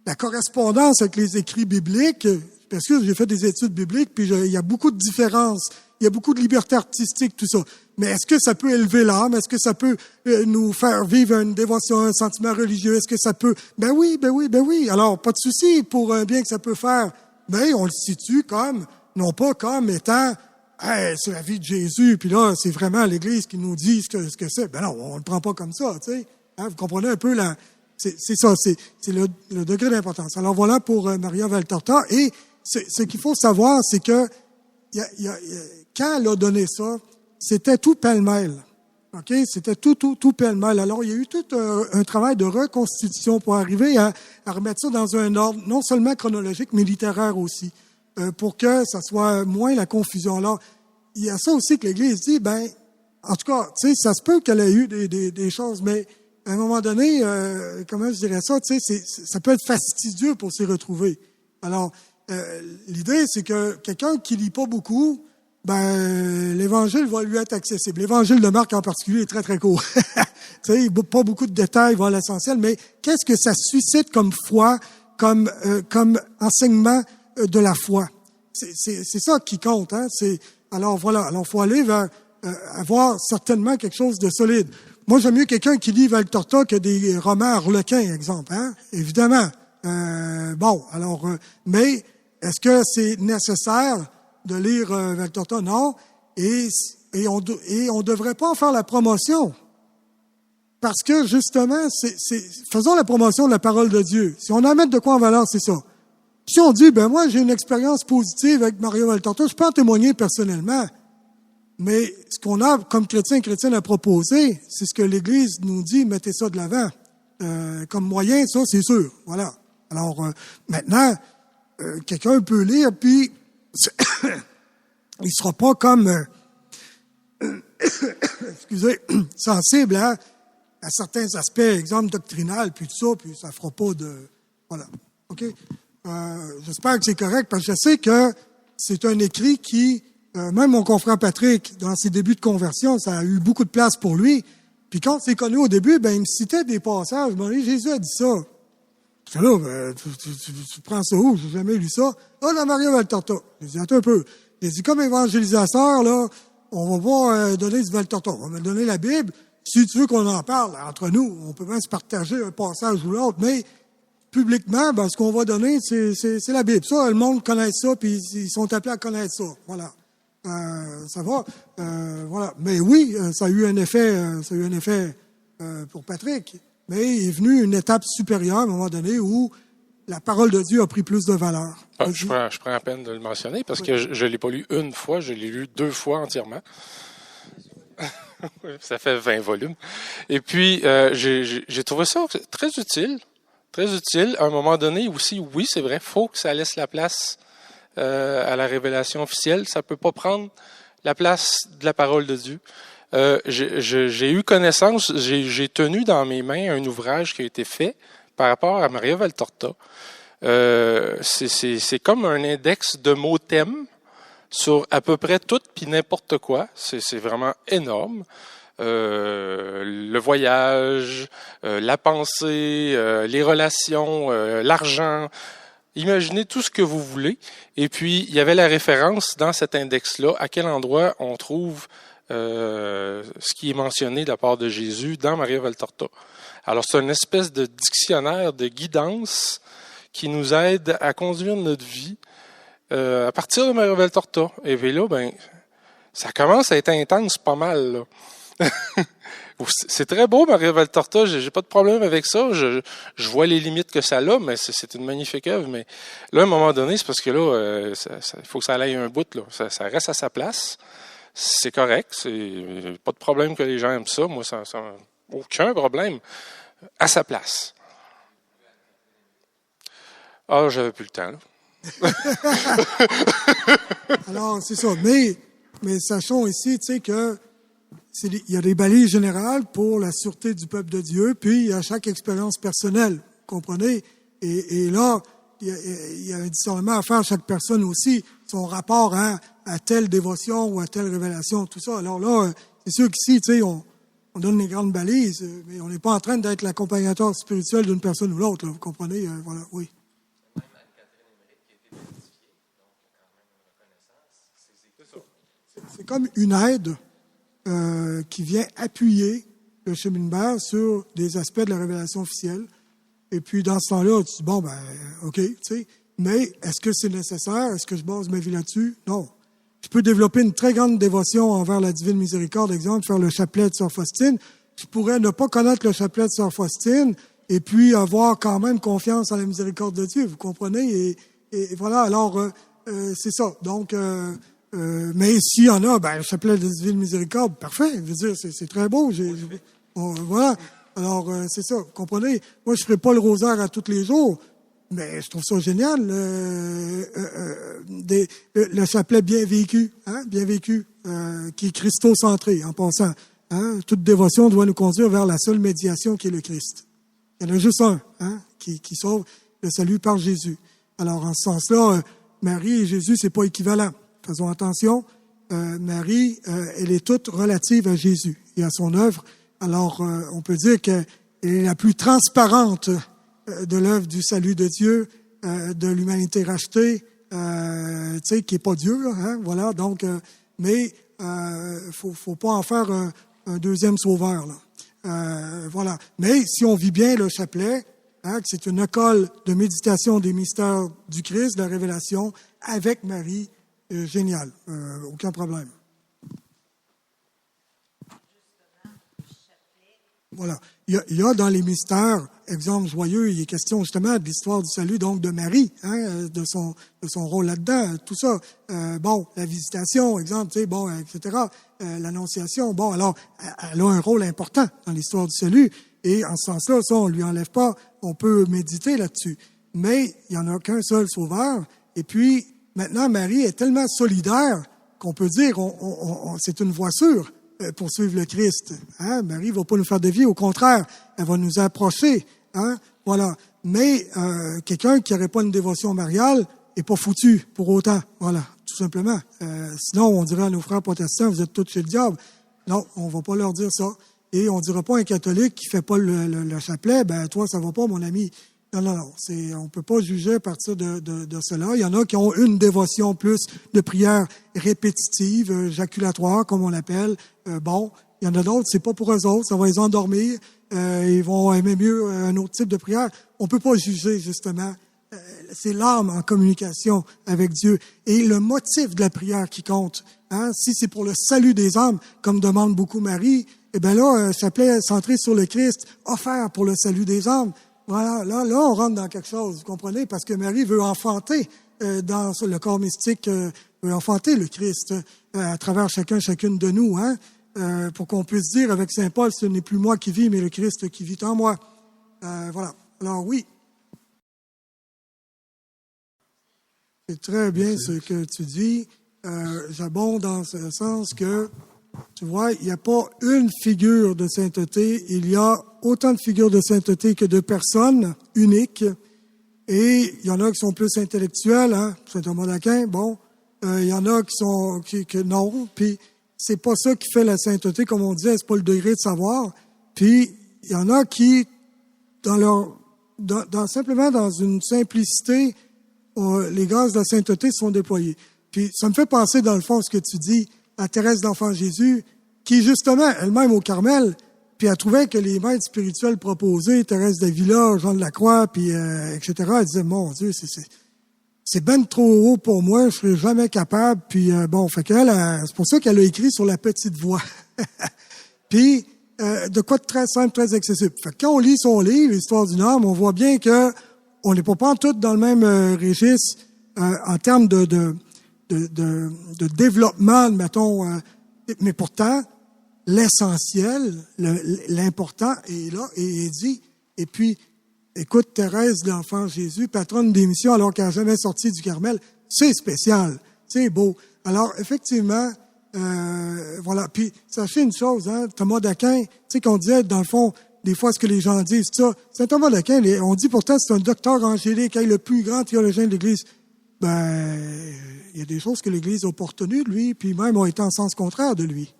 La correspondance avec les écrits bibliques, parce que j'ai fait des études bibliques, puis il y a beaucoup de différences. Il y a beaucoup de liberté artistique, tout ça. Mais est-ce que ça peut élever l'âme? Est-ce que ça peut nous faire vivre une dévotion, un sentiment religieux? Est-ce que ça peut... Ben oui. Alors, pas de souci pour un bien que ça peut faire. Mais on le situe comme, non pas comme étant, c'est la vie de Jésus, puis là, c'est vraiment l'Église qui nous dit ce que c'est. Ben non, on le prend pas comme ça, tu sais. Hein, vous comprenez un peu c'est ça, c'est le degré d'importance. Alors voilà pour Maria Valtorta. Et ce qu'il faut savoir, c'est que quand elle a donné ça, c'était tout pêle-mêle. OK? C'était tout pêle-mêle. Alors, il y a eu tout un travail de reconstitution pour arriver à remettre ça dans un ordre, non seulement chronologique, mais littéraire aussi, pour que ça soit moins la confusion. Alors, il y a ça aussi que l'Église dit, en tout cas, tu sais, ça se peut qu'elle ait eu des choses, mais à un moment donné, comment je dirais ça, tu sais, ça peut être fastidieux pour s'y retrouver. Alors, l'idée, c'est que quelqu'un qui lit pas beaucoup, l'Évangile va lui être accessible. L'Évangile de Marc en particulier est très, très court. Tu sais, pas beaucoup de détails, va à l'essentiel, mais qu'est-ce que ça suscite comme foi, comme enseignement de la foi? C'est ça qui compte, hein. Alors voilà, alors faut aller vers avoir certainement quelque chose de solide. Moi, j'aime mieux quelqu'un qui lit Valtorta que des romans Harlequin, exemple, hein, évidemment. Mais est-ce que c'est nécessaire de lire Valtorta? Non. Et on devrait pas en faire la promotion. Parce que, justement, faisons la promotion de la parole de Dieu. Si on en met de quoi en valeur, c'est ça. Si on dit, moi, j'ai une expérience positive avec Maria Valtorta, je peux en témoigner personnellement. Mais ce qu'on a comme chrétienne à proposer, c'est ce que l'Église nous dit, mettez ça de l'avant. Comme moyen, ça, c'est sûr. Voilà. Alors, maintenant, quelqu'un peut lire, puis il sera pas comme, sensible à certains aspects, exemple doctrinal, puis tout ça, puis ça fera pas de... Voilà. OK? J'espère que c'est correct, parce que je sais que c'est un écrit qui... même mon confrère Patrick, dans ses débuts de conversion, ça a eu beaucoup de place pour lui. Puis quand c'est connu au début, il me citait des passages. Jésus a dit ça. J'étais là, ben, tu prends ça où? J'ai jamais lu ça. Ah, la Maria Valtorta. J'ai dit, attends un peu. J'ai dit, comme évangélisateur, là, on va pas donner du Valtorta. On va me donner la Bible. Si tu veux qu'on en parle entre nous, on peut même se partager un passage ou l'autre, mais publiquement, ben, ce qu'on va donner, c'est la Bible. Ça, le monde connaît ça, puis ils sont appelés à connaître ça. Voilà. Ça va. Voilà. Mais oui, ça a eu un effet pour Patrick. Mais il est venu une étape supérieure à un moment donné où la parole de Dieu a pris plus de valeur. Je prends la peine de le mentionner parce que je ne l'ai pas lu une fois, je l'ai lu 2 fois entièrement. Ça fait 20 volumes. Et puis, j'ai trouvé ça très utile. Très utile. À un moment donné aussi, oui, c'est vrai, il faut que ça laisse la place à la révélation officielle. Ça ne peut pas prendre la place de la parole de Dieu. J'ai eu connaissance, j'ai tenu dans mes mains un ouvrage qui a été fait par rapport à Maria Valtorta. C'est comme un index de mots-thèmes sur à peu près tout puis n'importe quoi. C'est vraiment énorme. Le voyage, la pensée, les relations, l'argent. Imaginez tout ce que vous voulez. Et puis, il y avait la référence dans cet index-là, à quel endroit on trouve ce qui est mentionné de la part de Jésus dans Maria Valtorta. Alors, c'est une espèce de dictionnaire de guidance qui nous aide à conduire notre vie à partir de Maria Valtorta. Et puis là, ben, ça commence à être intense pas mal, là. C'est très beau, Maria Valtorta, j'ai pas de problème avec ça. Je vois les limites que ça a, mais c'est une magnifique œuvre. Mais là, à un moment donné, c'est parce que là, il faut que ça aille un bout, là. Ça reste à sa place. C'est correct. C'est pas de problème que les gens aiment ça. Moi, ça aucun problème. À sa place. Ah, j'avais plus le temps, là. Alors, c'est ça. Mais sachons ici, tu sais, que il y a des balises générales pour la sûreté du peuple de Dieu, puis il y a chaque expérience personnelle, comprenez? Et là, il y a un discernement à faire à chaque personne aussi, son rapport à telle dévotion ou à telle révélation, tout ça. Alors là, c'est sûr qu'ici, tu sais, on donne les grandes balises, mais on n'est pas en train d'être l'accompagnateur spirituel d'une personne ou l'autre, là, vous comprenez? Voilà, oui. C'est comme une aide qui vient appuyer le cheminement sur des aspects de la révélation officielle. Et puis, dans ce temps-là, tu dis, bon, ben, OK, tu sais, mais est-ce que c'est nécessaire? Est-ce que je base ma vie là-dessus? Non. Je peux développer une très grande dévotion envers la divine miséricorde, exemple, faire le chapelet de Sœur Faustine. Je pourrais ne pas connaître le chapelet de Sœur Faustine et puis avoir quand même confiance en la miséricorde de Dieu, vous comprenez? Et voilà, alors, c'est ça. Donc, mais s'il y en a, ben, le chapelet de divine miséricorde, parfait. Je veux dire, c'est très beau. Voilà. Alors, c'est ça. Vous comprenez? Moi, je ferai pas le rosaire à tous les jours, mais je trouve ça génial. Le chapelet bien vécu, hein, bien vécu, qui est christocentré, en passant. Hein, toute dévotion doit nous conduire vers la seule médiation qui est le Christ. Il y en a juste un, hein, qui sauve le salut par Jésus. Alors, en ce sens-là, Marie et Jésus, c'est pas équivalent. Faisons attention. Marie, elle est toute relative à Jésus et à son œuvre. Alors, on peut dire qu'elle est la plus transparente de l'œuvre du salut de Dieu, de l'humanité rachetée, tu sais, qui est pas Dieu, là, hein, voilà. Donc, mais faut pas en faire un deuxième sauveur, là. Voilà. Mais si on vit bien le chapelet, hein, que c'est une école de méditation des mystères du Christ, de la révélation, avec Marie, génial, aucun problème. Voilà. Il y a dans les mystères, exemple joyeux, il est question justement de l'histoire du salut, donc de Marie, hein, de son rôle là-dedans, tout ça. Bon, la visitation, exemple, tu sais, bon, etc. L'annonciation, bon, alors, elle a un rôle important dans l'histoire du salut, et en ce sens-là, ça, on lui enlève pas, on peut méditer là-dessus. Mais il y en a qu'un seul sauveur, et puis, maintenant, Marie est tellement solidaire qu'on peut dire, c'est une voie sûre pour suivre le Christ. Hein? Marie va pas nous faire dévier, au contraire, elle va nous approcher. Hein? Voilà. Mais quelqu'un qui n'aurait pas une dévotion mariale est pas foutu pour autant. Voilà, tout simplement. Sinon, on dirait à nos frères protestants, vous êtes tous chez le diable. Non, on va pas leur dire ça. Et on dira pas à un catholique qui fait pas le chapelet, ben toi, ça va pas, mon ami. Non. On peut pas juger à partir de cela. Il y en a qui ont une dévotion plus de prière répétitive, jaculatoire, comme on l'appelle. Bon, il y en a d'autres, c'est pas pour eux autres, ça va les endormir. Ils vont aimer mieux un autre type de prière. On peut pas juger, justement. C'est l'âme en communication avec Dieu. Et le motif de la prière qui compte. Hein? Si c'est pour le salut des âmes, comme demande beaucoup Marie, eh bien là, ça plaît centré sur le Christ, offert pour le salut des âmes. Voilà, là, on rentre dans quelque chose, vous comprenez? Parce que Marie veut enfanter dans le corps mystique, veut enfanter le Christ à travers chacune de nous, hein? Pour qu'on puisse dire avec saint Paul, ce n'est plus moi qui vis, mais le Christ qui vit en moi. Voilà. Alors oui, c'est très bien ce que tu dis. J'abonde dans ce sens que, tu vois, il n'y a pas une figure de sainteté, il y a autant de figures de sainteté que de personnes uniques. Et il y en a qui sont plus intellectuels, hein, saint Thomas d'Aquin, bon. Il y en a que non, puis c'est pas ça qui fait la sainteté, comme on disait, c'est pas le degré de savoir. Puis il y en a qui, simplement dans une simplicité, les grâces de la sainteté sont déployées. Puis ça me fait penser, dans le fond, ce que tu dis à Thérèse d'Enfant Jésus, qui justement, elle-même au Carmel, puis elle trouvait que les maîtres spirituels proposés, Thérèse d'Avila, Jean de la Croix, puis etc., elle disait, mon Dieu, c'est ben trop haut pour moi, je serai jamais capable. Puis bon, fait qu'elle, c'est pour ça qu'elle a écrit sur la petite voix. Puis de quoi de très simple, très accessible. Fait que quand on lit son livre, l'histoire d'une âme, on voit bien que on n'est pas tous dans le même registre en termes de développement, mettons. Mais pourtant, l'essentiel, l'important est là et est dit. Et puis, écoute, Thérèse de l'Enfant Jésus, patronne des missions alors qu'elle n'a jamais sorti du Carmel, c'est spécial, c'est beau. Alors, effectivement, voilà. Puis, sachez une chose, hein, Thomas d'Aquin, tu sais qu'on disait, dans le fond, des fois, ce que les gens disent, ça, saint Thomas d'Aquin, on dit pourtant c'est un docteur angélique, le plus grand théologien de l'Église. Ben, il y a des choses que l'Église a pas retenues de lui, puis même ont été en sens contraire de lui,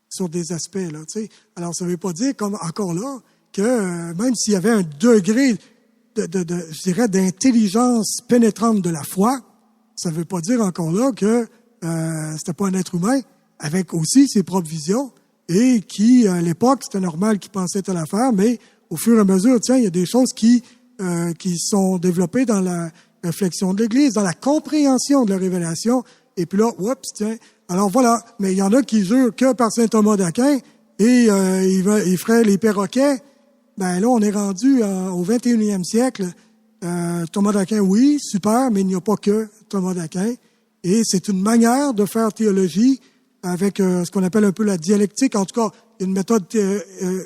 sur des aspects, là, tu sais. Alors, ça veut pas dire, comme encore là, que même s'il y avait un degré je dirais, d'intelligence pénétrante de la foi, ça veut pas dire encore là que c'était pas un être humain, avec aussi ses propres visions, et qui, à l'époque, c'était normal qu'il pensait à l'affaire, mais au fur et à mesure, tiens, il y a des choses qui sont développées dans la réflexion de l'Église, dans la compréhension de la révélation, et puis là, oups, tiens, alors voilà, mais il y en a qui jurent que par saint Thomas d'Aquin, et ils feraient les perroquets. Ben là, on est rendu au 21e siècle. Thomas d'Aquin, oui, super, mais il n'y a pas que Thomas d'Aquin. Et c'est une manière de faire théologie avec ce qu'on appelle un peu la dialectique. En tout cas, il y a une méthode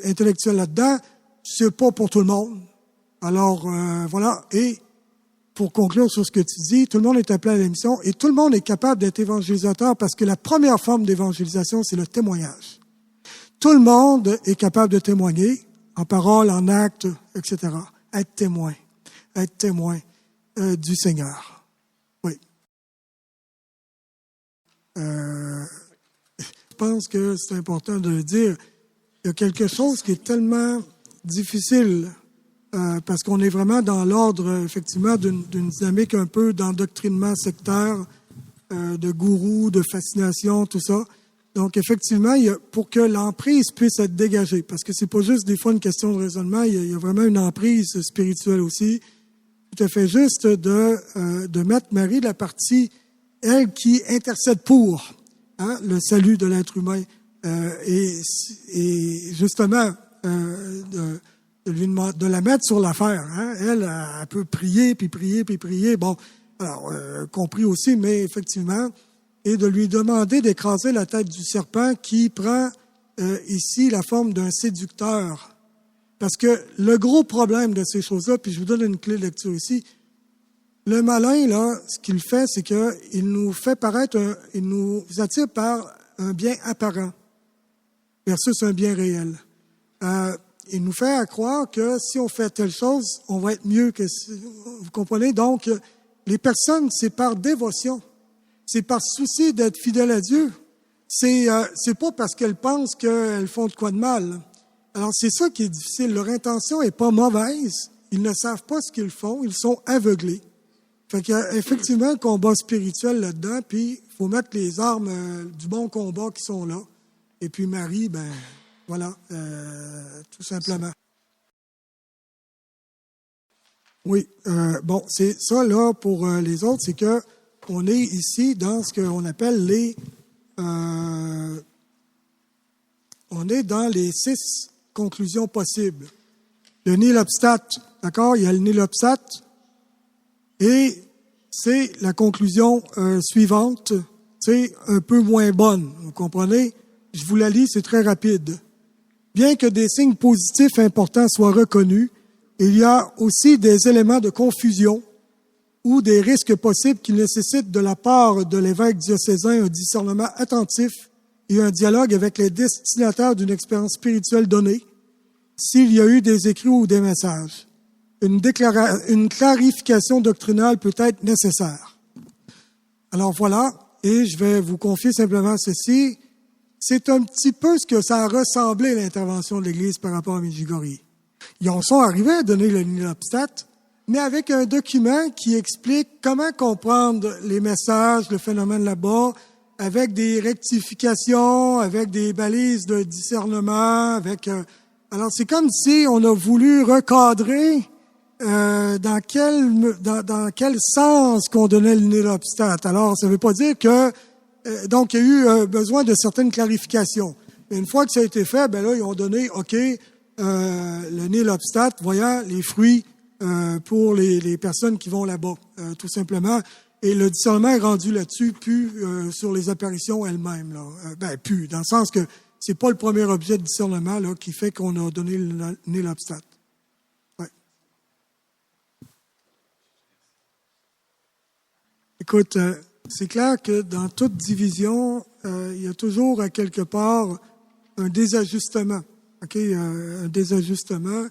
intellectuelle là-dedans. C'est pas pour tout le monde. Alors, voilà. Et pour conclure sur ce que tu dis, tout le monde est appelé à la mission et tout le monde est capable d'être évangélisateur parce que la première forme d'évangélisation, c'est le témoignage. Tout le monde est capable de témoigner en parole, en acte, etc. Être témoin du Seigneur. Oui. Je pense que c'est important de le dire. Il y a quelque chose qui est tellement difficile parce qu'on est vraiment dans l'ordre, effectivement, d'une dynamique un peu d'endoctrinement sectaire, de gourou, de fascination, tout ça. Donc, effectivement, pour que l'emprise puisse être dégagée, parce que c'est pas juste des fois une question de raisonnement, il y a vraiment une emprise spirituelle aussi. Tout à fait juste de mettre Marie de la partie, elle qui intercède pour le salut de l'être humain, et justement de la mettre sur l'affaire. Hein. Elle peut prier, puis prier, puis prier. Bon, alors, compris aussi, mais effectivement, et de lui demander d'écraser la tête du serpent qui prend ici la forme d'un séducteur. Parce que le gros problème de ces choses-là, puis je vous donne une clé de lecture ici, le malin, là, ce qu'il fait, c'est qu'il nous fait paraître, il nous attire par un bien apparent versus un bien réel. Il nous fait croire que si on fait telle chose, on va être mieux que... Vous comprenez? Donc, les personnes, c'est par dévotion. C'est par souci d'être fidèle à Dieu. C'est pas parce qu'elles pensent qu'elles font de quoi de mal. Alors, c'est ça qui est difficile. Leur intention est pas mauvaise. ils ne savent pas ce qu'ils font, ils sont aveuglés. Fait qu'il y a effectivement un combat spirituel là-dedans, puis il faut mettre les armes du bon combat qui sont là. Et puis Marie, ben voilà, tout simplement. Oui, bon, c'est ça là pour les autres, c'est que on est ici dans ce qu'on appelle on est dans les 6 conclusions possibles. Le nilobstate, d'accord? Il y a le nilobstate et c'est la conclusion suivante, c'est un peu moins bonne, vous comprenez? Je vous la lis, c'est très rapide. Bien que des signes positifs importants soient reconnus, il y a aussi des éléments de confusion ou des risques possibles qui nécessitent de la part de l'évêque diocésain un discernement attentif et un dialogue avec les destinataires d'une expérience spirituelle donnée, s'il y a eu des écrits ou des messages. Une clarification doctrinale peut être nécessaire. Alors voilà, et je vais vous confier simplement ceci. C'est un petit peu ce que ça a ressemblé l'intervention de l'Église par rapport à Medjugorje. Ils en sont arrivés à donner le nilobstate, mais avec un document qui explique comment comprendre les messages, le phénomène là-bas, avec des rectifications, avec des balises de discernement, alors c'est comme si on a voulu recadrer dans quel sens qu'on donnait le nilobstate. Alors, ça ne veut pas dire que donc il y a eu besoin de certaines clarifications. Mais une fois que ça a été fait, ben là ils ont donné le nilobstate, voyant les fruits pour les personnes qui vont là-bas, tout simplement. Et le discernement est rendu là-dessus, plus sur les apparitions elles-mêmes. Là. Plus, dans le sens que c'est pas le premier objet de discernement là, qui fait qu'on a donné le nilobstate. Ouais. Écoute, c'est clair que dans toute division, il y a toujours à quelque part un désajustement. Un désajustement.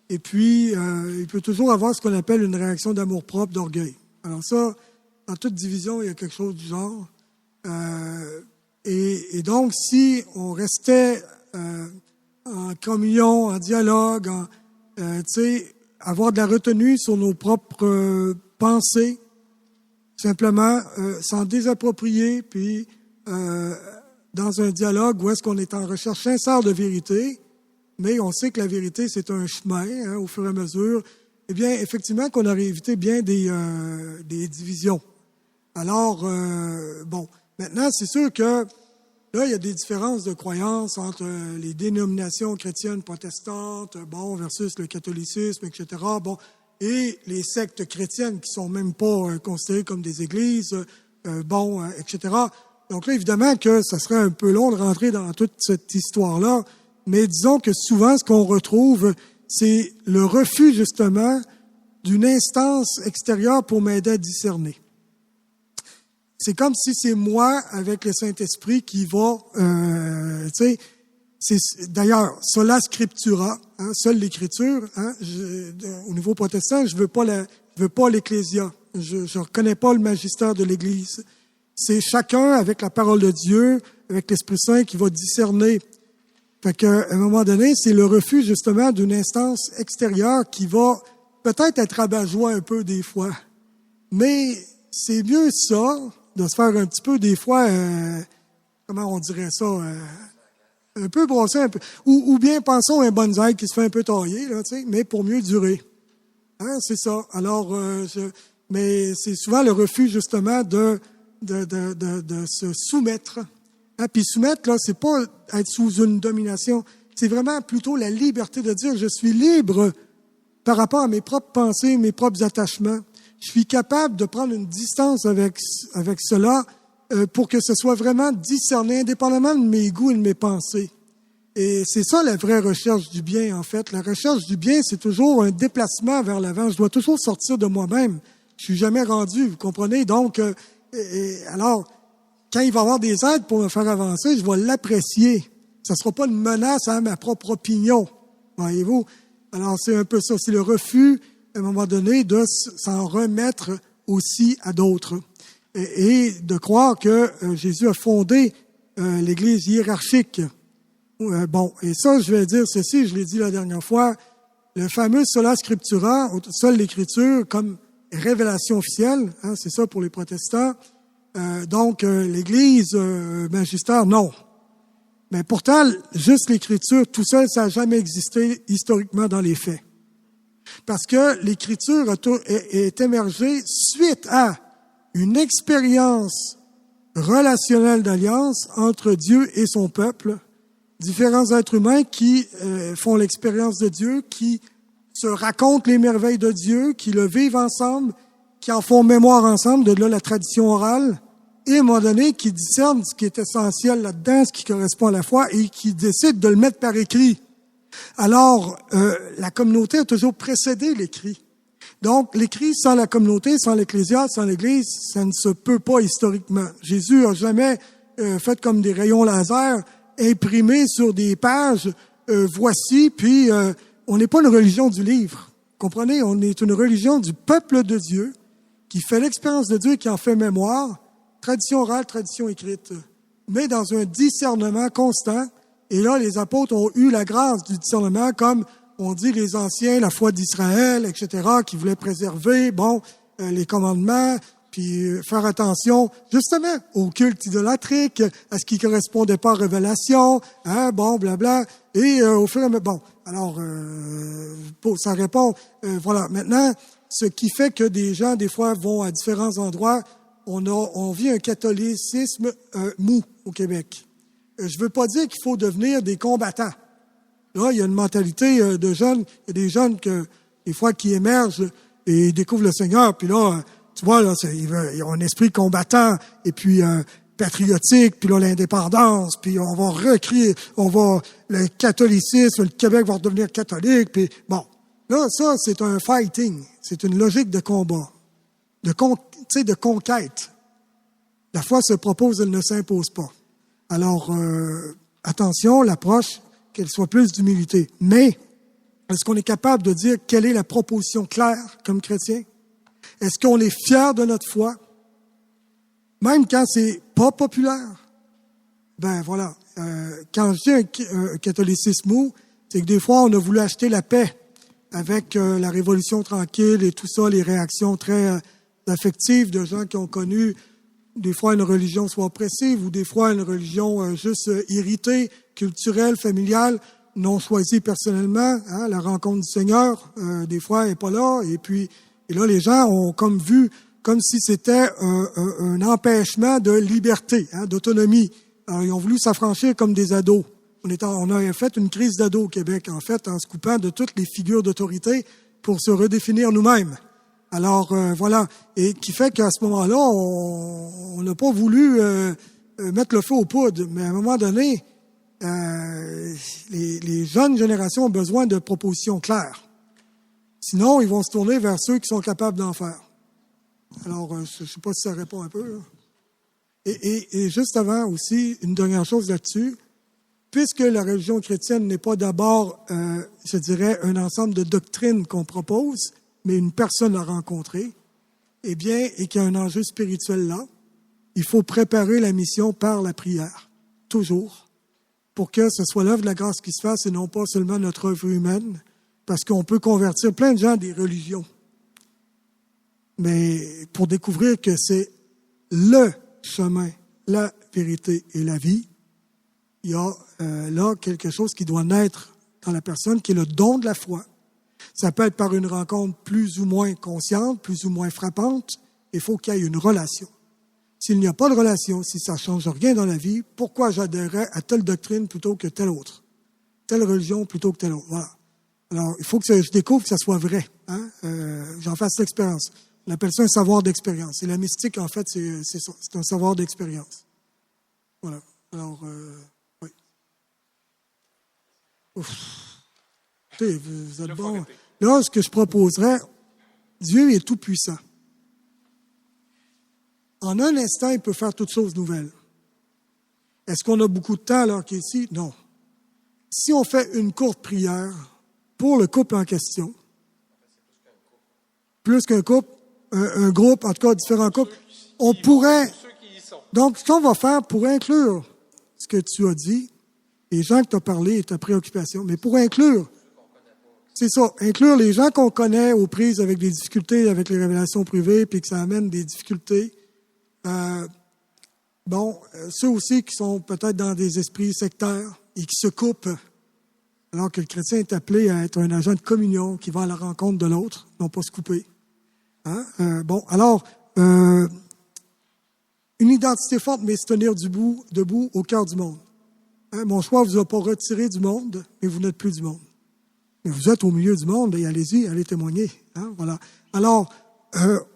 Et puis, il peut toujours avoir ce qu'on appelle une réaction d'amour-propre, d'orgueil. Alors ça, dans toute division, il y a quelque chose du genre. Et donc, si on restait en communion, en dialogue, avoir de la retenue sur nos propres pensées, simplement s'en désapproprier, puis dans un dialogue où est-ce qu'on est en recherche sincère de vérité, mais on sait que la vérité, c'est un chemin, au fur et à mesure, eh bien, effectivement, qu'on aurait évité bien des divisions. Alors, maintenant, c'est sûr que là, il y a des différences de croyances entre les dénominations chrétiennes protestantes, versus le catholicisme, etc., et les sectes chrétiennes qui sont même pas considérées comme des églises, etc. Donc là, évidemment que ça serait un peu long de rentrer dans toute cette histoire-là, mais disons que souvent, ce qu'on retrouve, c'est le refus, justement, d'une instance extérieure pour m'aider à discerner. C'est comme si c'est moi, avec le Saint-Esprit, qui va, d'ailleurs, sola scriptura, seule l'Écriture, au niveau protestant, je veux pas l'Ecclésia. Je reconnais pas le magistère de l'Église. C'est chacun, avec la parole de Dieu, avec l'Esprit Saint, qui va discerner. Fait qu'à un moment donné, c'est le refus, justement, d'une instance extérieure qui va peut-être être rabat-joie un peu des fois. Mais c'est mieux ça, de se faire un petit peu, des fois, comment on dirait ça, un peu brosser un peu. Ou bien, pensons à un bonsaï qui se fait un peu tailler, là, mais pour mieux durer. C'est ça. Alors, mais c'est souvent le refus, justement, de se soumettre. Puis soumettre, là, c'est pas être sous une domination. C'est vraiment plutôt la liberté de dire, je suis libre par rapport à mes propres pensées, mes propres attachements. Je suis capable de prendre une distance avec cela pour que ce soit vraiment discerné, indépendamment de mes goûts et de mes pensées. Et c'est ça la vraie recherche du bien, en fait. La recherche du bien, c'est toujours un déplacement vers l'avant. Je dois toujours sortir de moi-même. Je suis jamais rendu, vous comprenez? Donc, alors, quand il va y avoir des aides pour me faire avancer, je vais l'apprécier. Ça ne sera pas une menace à ma propre opinion, voyez-vous? Alors, c'est un peu ça. C'est le refus, à un moment donné, de s'en remettre aussi à d'autres. Et de croire que Jésus a fondé l'Église hiérarchique. Et ça, je vais dire ceci, je l'ai dit la dernière fois, le fameux sola scriptura, seule l'écriture comme révélation officielle, hein, c'est ça pour les protestants. Donc, l'Église magistère, non. Mais pourtant, juste l'écriture, tout seul, ça n'a jamais existé historiquement dans les faits. Parce que l'écriture est émergée suite à une expérience relationnelle d'alliance entre Dieu et son peuple, différents êtres humains qui font l'expérience de Dieu, qui se racontent les merveilles de Dieu, qui le vivent ensemble, qui en font mémoire ensemble, de là la tradition orale, et à un moment donné, qui discernent ce qui est essentiel là-dedans, ce qui correspond à la foi, et qui décident de le mettre par écrit. Alors, la communauté a toujours précédé l'écrit. Donc, l'écrit sans la communauté, sans l'ecclésiaste, sans l'Église, ça ne se peut pas historiquement. Jésus a jamais fait comme des rayons laser, imprimés sur des pages, voici, puis on n'est pas une religion du livre. Comprenez? On est une religion du peuple de Dieu, qui fait l'expérience de Dieu, qui en fait mémoire, tradition orale, tradition écrite, mais dans un discernement constant. Et là, les apôtres ont eu la grâce du discernement, comme on dit les anciens, la foi d'Israël, etc., qui voulaient préserver, les commandements, puis faire attention, justement, au culte idolâtrique, à ce qui correspondait pas à révélation, blabla, et au fur et à mesure, alors, ça répond, voilà. Maintenant, ce qui fait que des gens, des fois, vont à différents endroits, on vit un catholicisme mou au Québec. Je veux pas dire qu'il faut devenir des combattants. Là, il y a une mentalité de jeunes, il y a des jeunes des fois qui émergent et découvrent le Seigneur, puis là, tu vois, là, ils ont un esprit combattant et puis patriotique, puis là, l'indépendance, puis on va le catholicisme, le Québec va redevenir catholique, puis bon. Là, ça, c'est un fighting, c'est une logique de combat, de conquête. La foi se propose, elle ne s'impose pas. Alors, attention, l'approche, qu'elle soit plus d'humilité. Mais, est-ce qu'on est capable de dire quelle est la proposition claire comme chrétien? Est-ce qu'on est fier de notre foi? Même quand c'est pas populaire? Ben voilà. Quand je dis un catholicisme mou, c'est que des fois, on a voulu acheter la paix avec la Révolution tranquille et tout ça, les réactions très affectives de gens qui ont connu des fois une religion soit oppressive ou des fois une religion juste irritée, culturelle, familiale, non choisie personnellement. Hein, la rencontre du Seigneur, des fois, n'est pas là. Et là, les gens ont comme vu, comme si c'était un empêchement de liberté, d'autonomie. Alors, ils ont voulu s'affranchir comme des ados. On a fait une crise d'ados au Québec, en fait, en se coupant de toutes les figures d'autorité pour se redéfinir nous-mêmes. Alors, voilà. Et qui fait qu'à ce moment-là, on n'a pas voulu mettre le feu aux poudres. Mais à un moment donné, les jeunes générations ont besoin de propositions claires. Sinon, ils vont se tourner vers ceux qui sont capables d'en faire. Alors, je ne sais pas si ça répond un peu, là. Et juste avant aussi, une dernière chose là-dessus. Puisque la religion chrétienne n'est pas d'abord, je dirais, un ensemble de doctrines qu'on propose, mais une personne à rencontrer, et qu'il y a un enjeu spirituel là, il faut préparer la mission par la prière, toujours, pour que ce soit l'œuvre de la grâce qui se fasse et non pas seulement notre œuvre humaine, parce qu'on peut convertir plein de gens à des religions. Mais pour découvrir que c'est le chemin, la vérité et la vie, il y a là quelque chose qui doit naître dans la personne, qui est le don de la foi. Ça peut être par une rencontre plus ou moins consciente, plus ou moins frappante. Il faut qu'il y ait une relation. S'il n'y a pas de relation, si ça ne change rien dans la vie, pourquoi j'adhérerais à telle doctrine plutôt que telle autre? Telle religion plutôt que telle autre. Voilà. Alors, il faut que je découvre que ça soit vrai. J'en fasse l'expérience. On appelle ça un savoir d'expérience. Et la mystique, en fait, c'est ça. C'est un savoir d'expérience. Voilà. Alors, oui. Vous êtes bon. Là, ce que je proposerais, Dieu est tout puissant. En un instant, il peut faire toutes choses nouvelles. Est-ce qu'on a beaucoup de temps alors qu'il est ici? Non. Si on fait une courte prière pour le couple en question, plus qu'un couple, un groupe, en tout cas différents couples, on pourrait... Donc, ce qu'on va faire pour inclure ce que tu as dit, les gens que tu as parlé et ta préoccupation, mais pour inclure c'est ça, inclure les gens qu'on connaît aux prises avec des difficultés avec les révélations privées, puis que ça amène des difficultés. Ceux aussi qui sont peut-être dans des esprits sectaires et qui se coupent, alors que le chrétien est appelé à être un agent de communion qui va à la rencontre de l'autre, non pas se couper. Une identité forte, mais se tenir debout au cœur du monde. Mon choix vous a pas retiré du monde, mais vous n'êtes plus du monde. Mais vous êtes au milieu du monde et allez-y, allez témoigner. Voilà. Alors,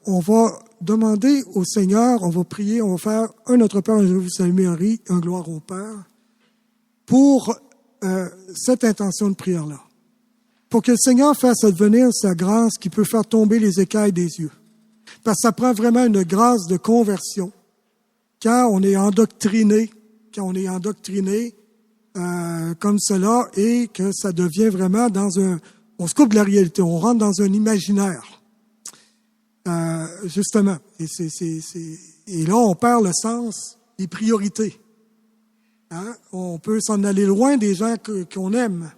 on va demander au Seigneur, on va prier, on va faire un Notre Père, un Je vous salue Marie, un gloire au Père, pour cette intention de prière-là. Pour que le Seigneur fasse advenir sa grâce qui peut faire tomber les écailles des yeux. Parce que ça prend vraiment une grâce de conversion. Quand on est endoctriné comme cela et que ça devient vraiment on se coupe de la réalité, on rentre dans un imaginaire. Justement. Et là, on perd le sens des priorités. On peut s'en aller loin des gens qu'on aime.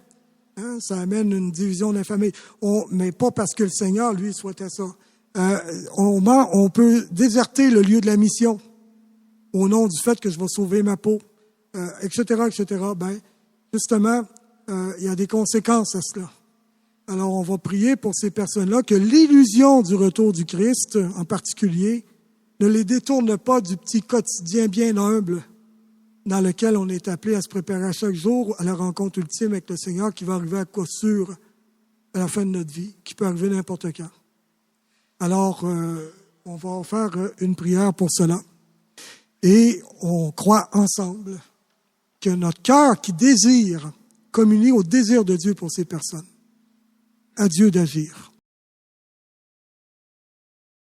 Ça amène une division de la famille. Mais pas parce que le Seigneur, lui, souhaitait ça. On peut déserter le lieu de la mission au nom du fait que je vais sauver ma peau, etc., etc. Justement, il y a des conséquences à cela. Alors, on va prier pour ces personnes-là que l'illusion du retour du Christ, en particulier, ne les détourne pas du petit quotidien bien humble dans lequel on est appelé à se préparer à chaque jour à la rencontre ultime avec le Seigneur qui va arriver à coup sûr à la fin de notre vie, qui peut arriver n'importe quand. Alors, on va faire une prière pour cela. Et on croit ensemble que notre cœur qui désire communie au désir de Dieu pour ces personnes. À Dieu d'agir.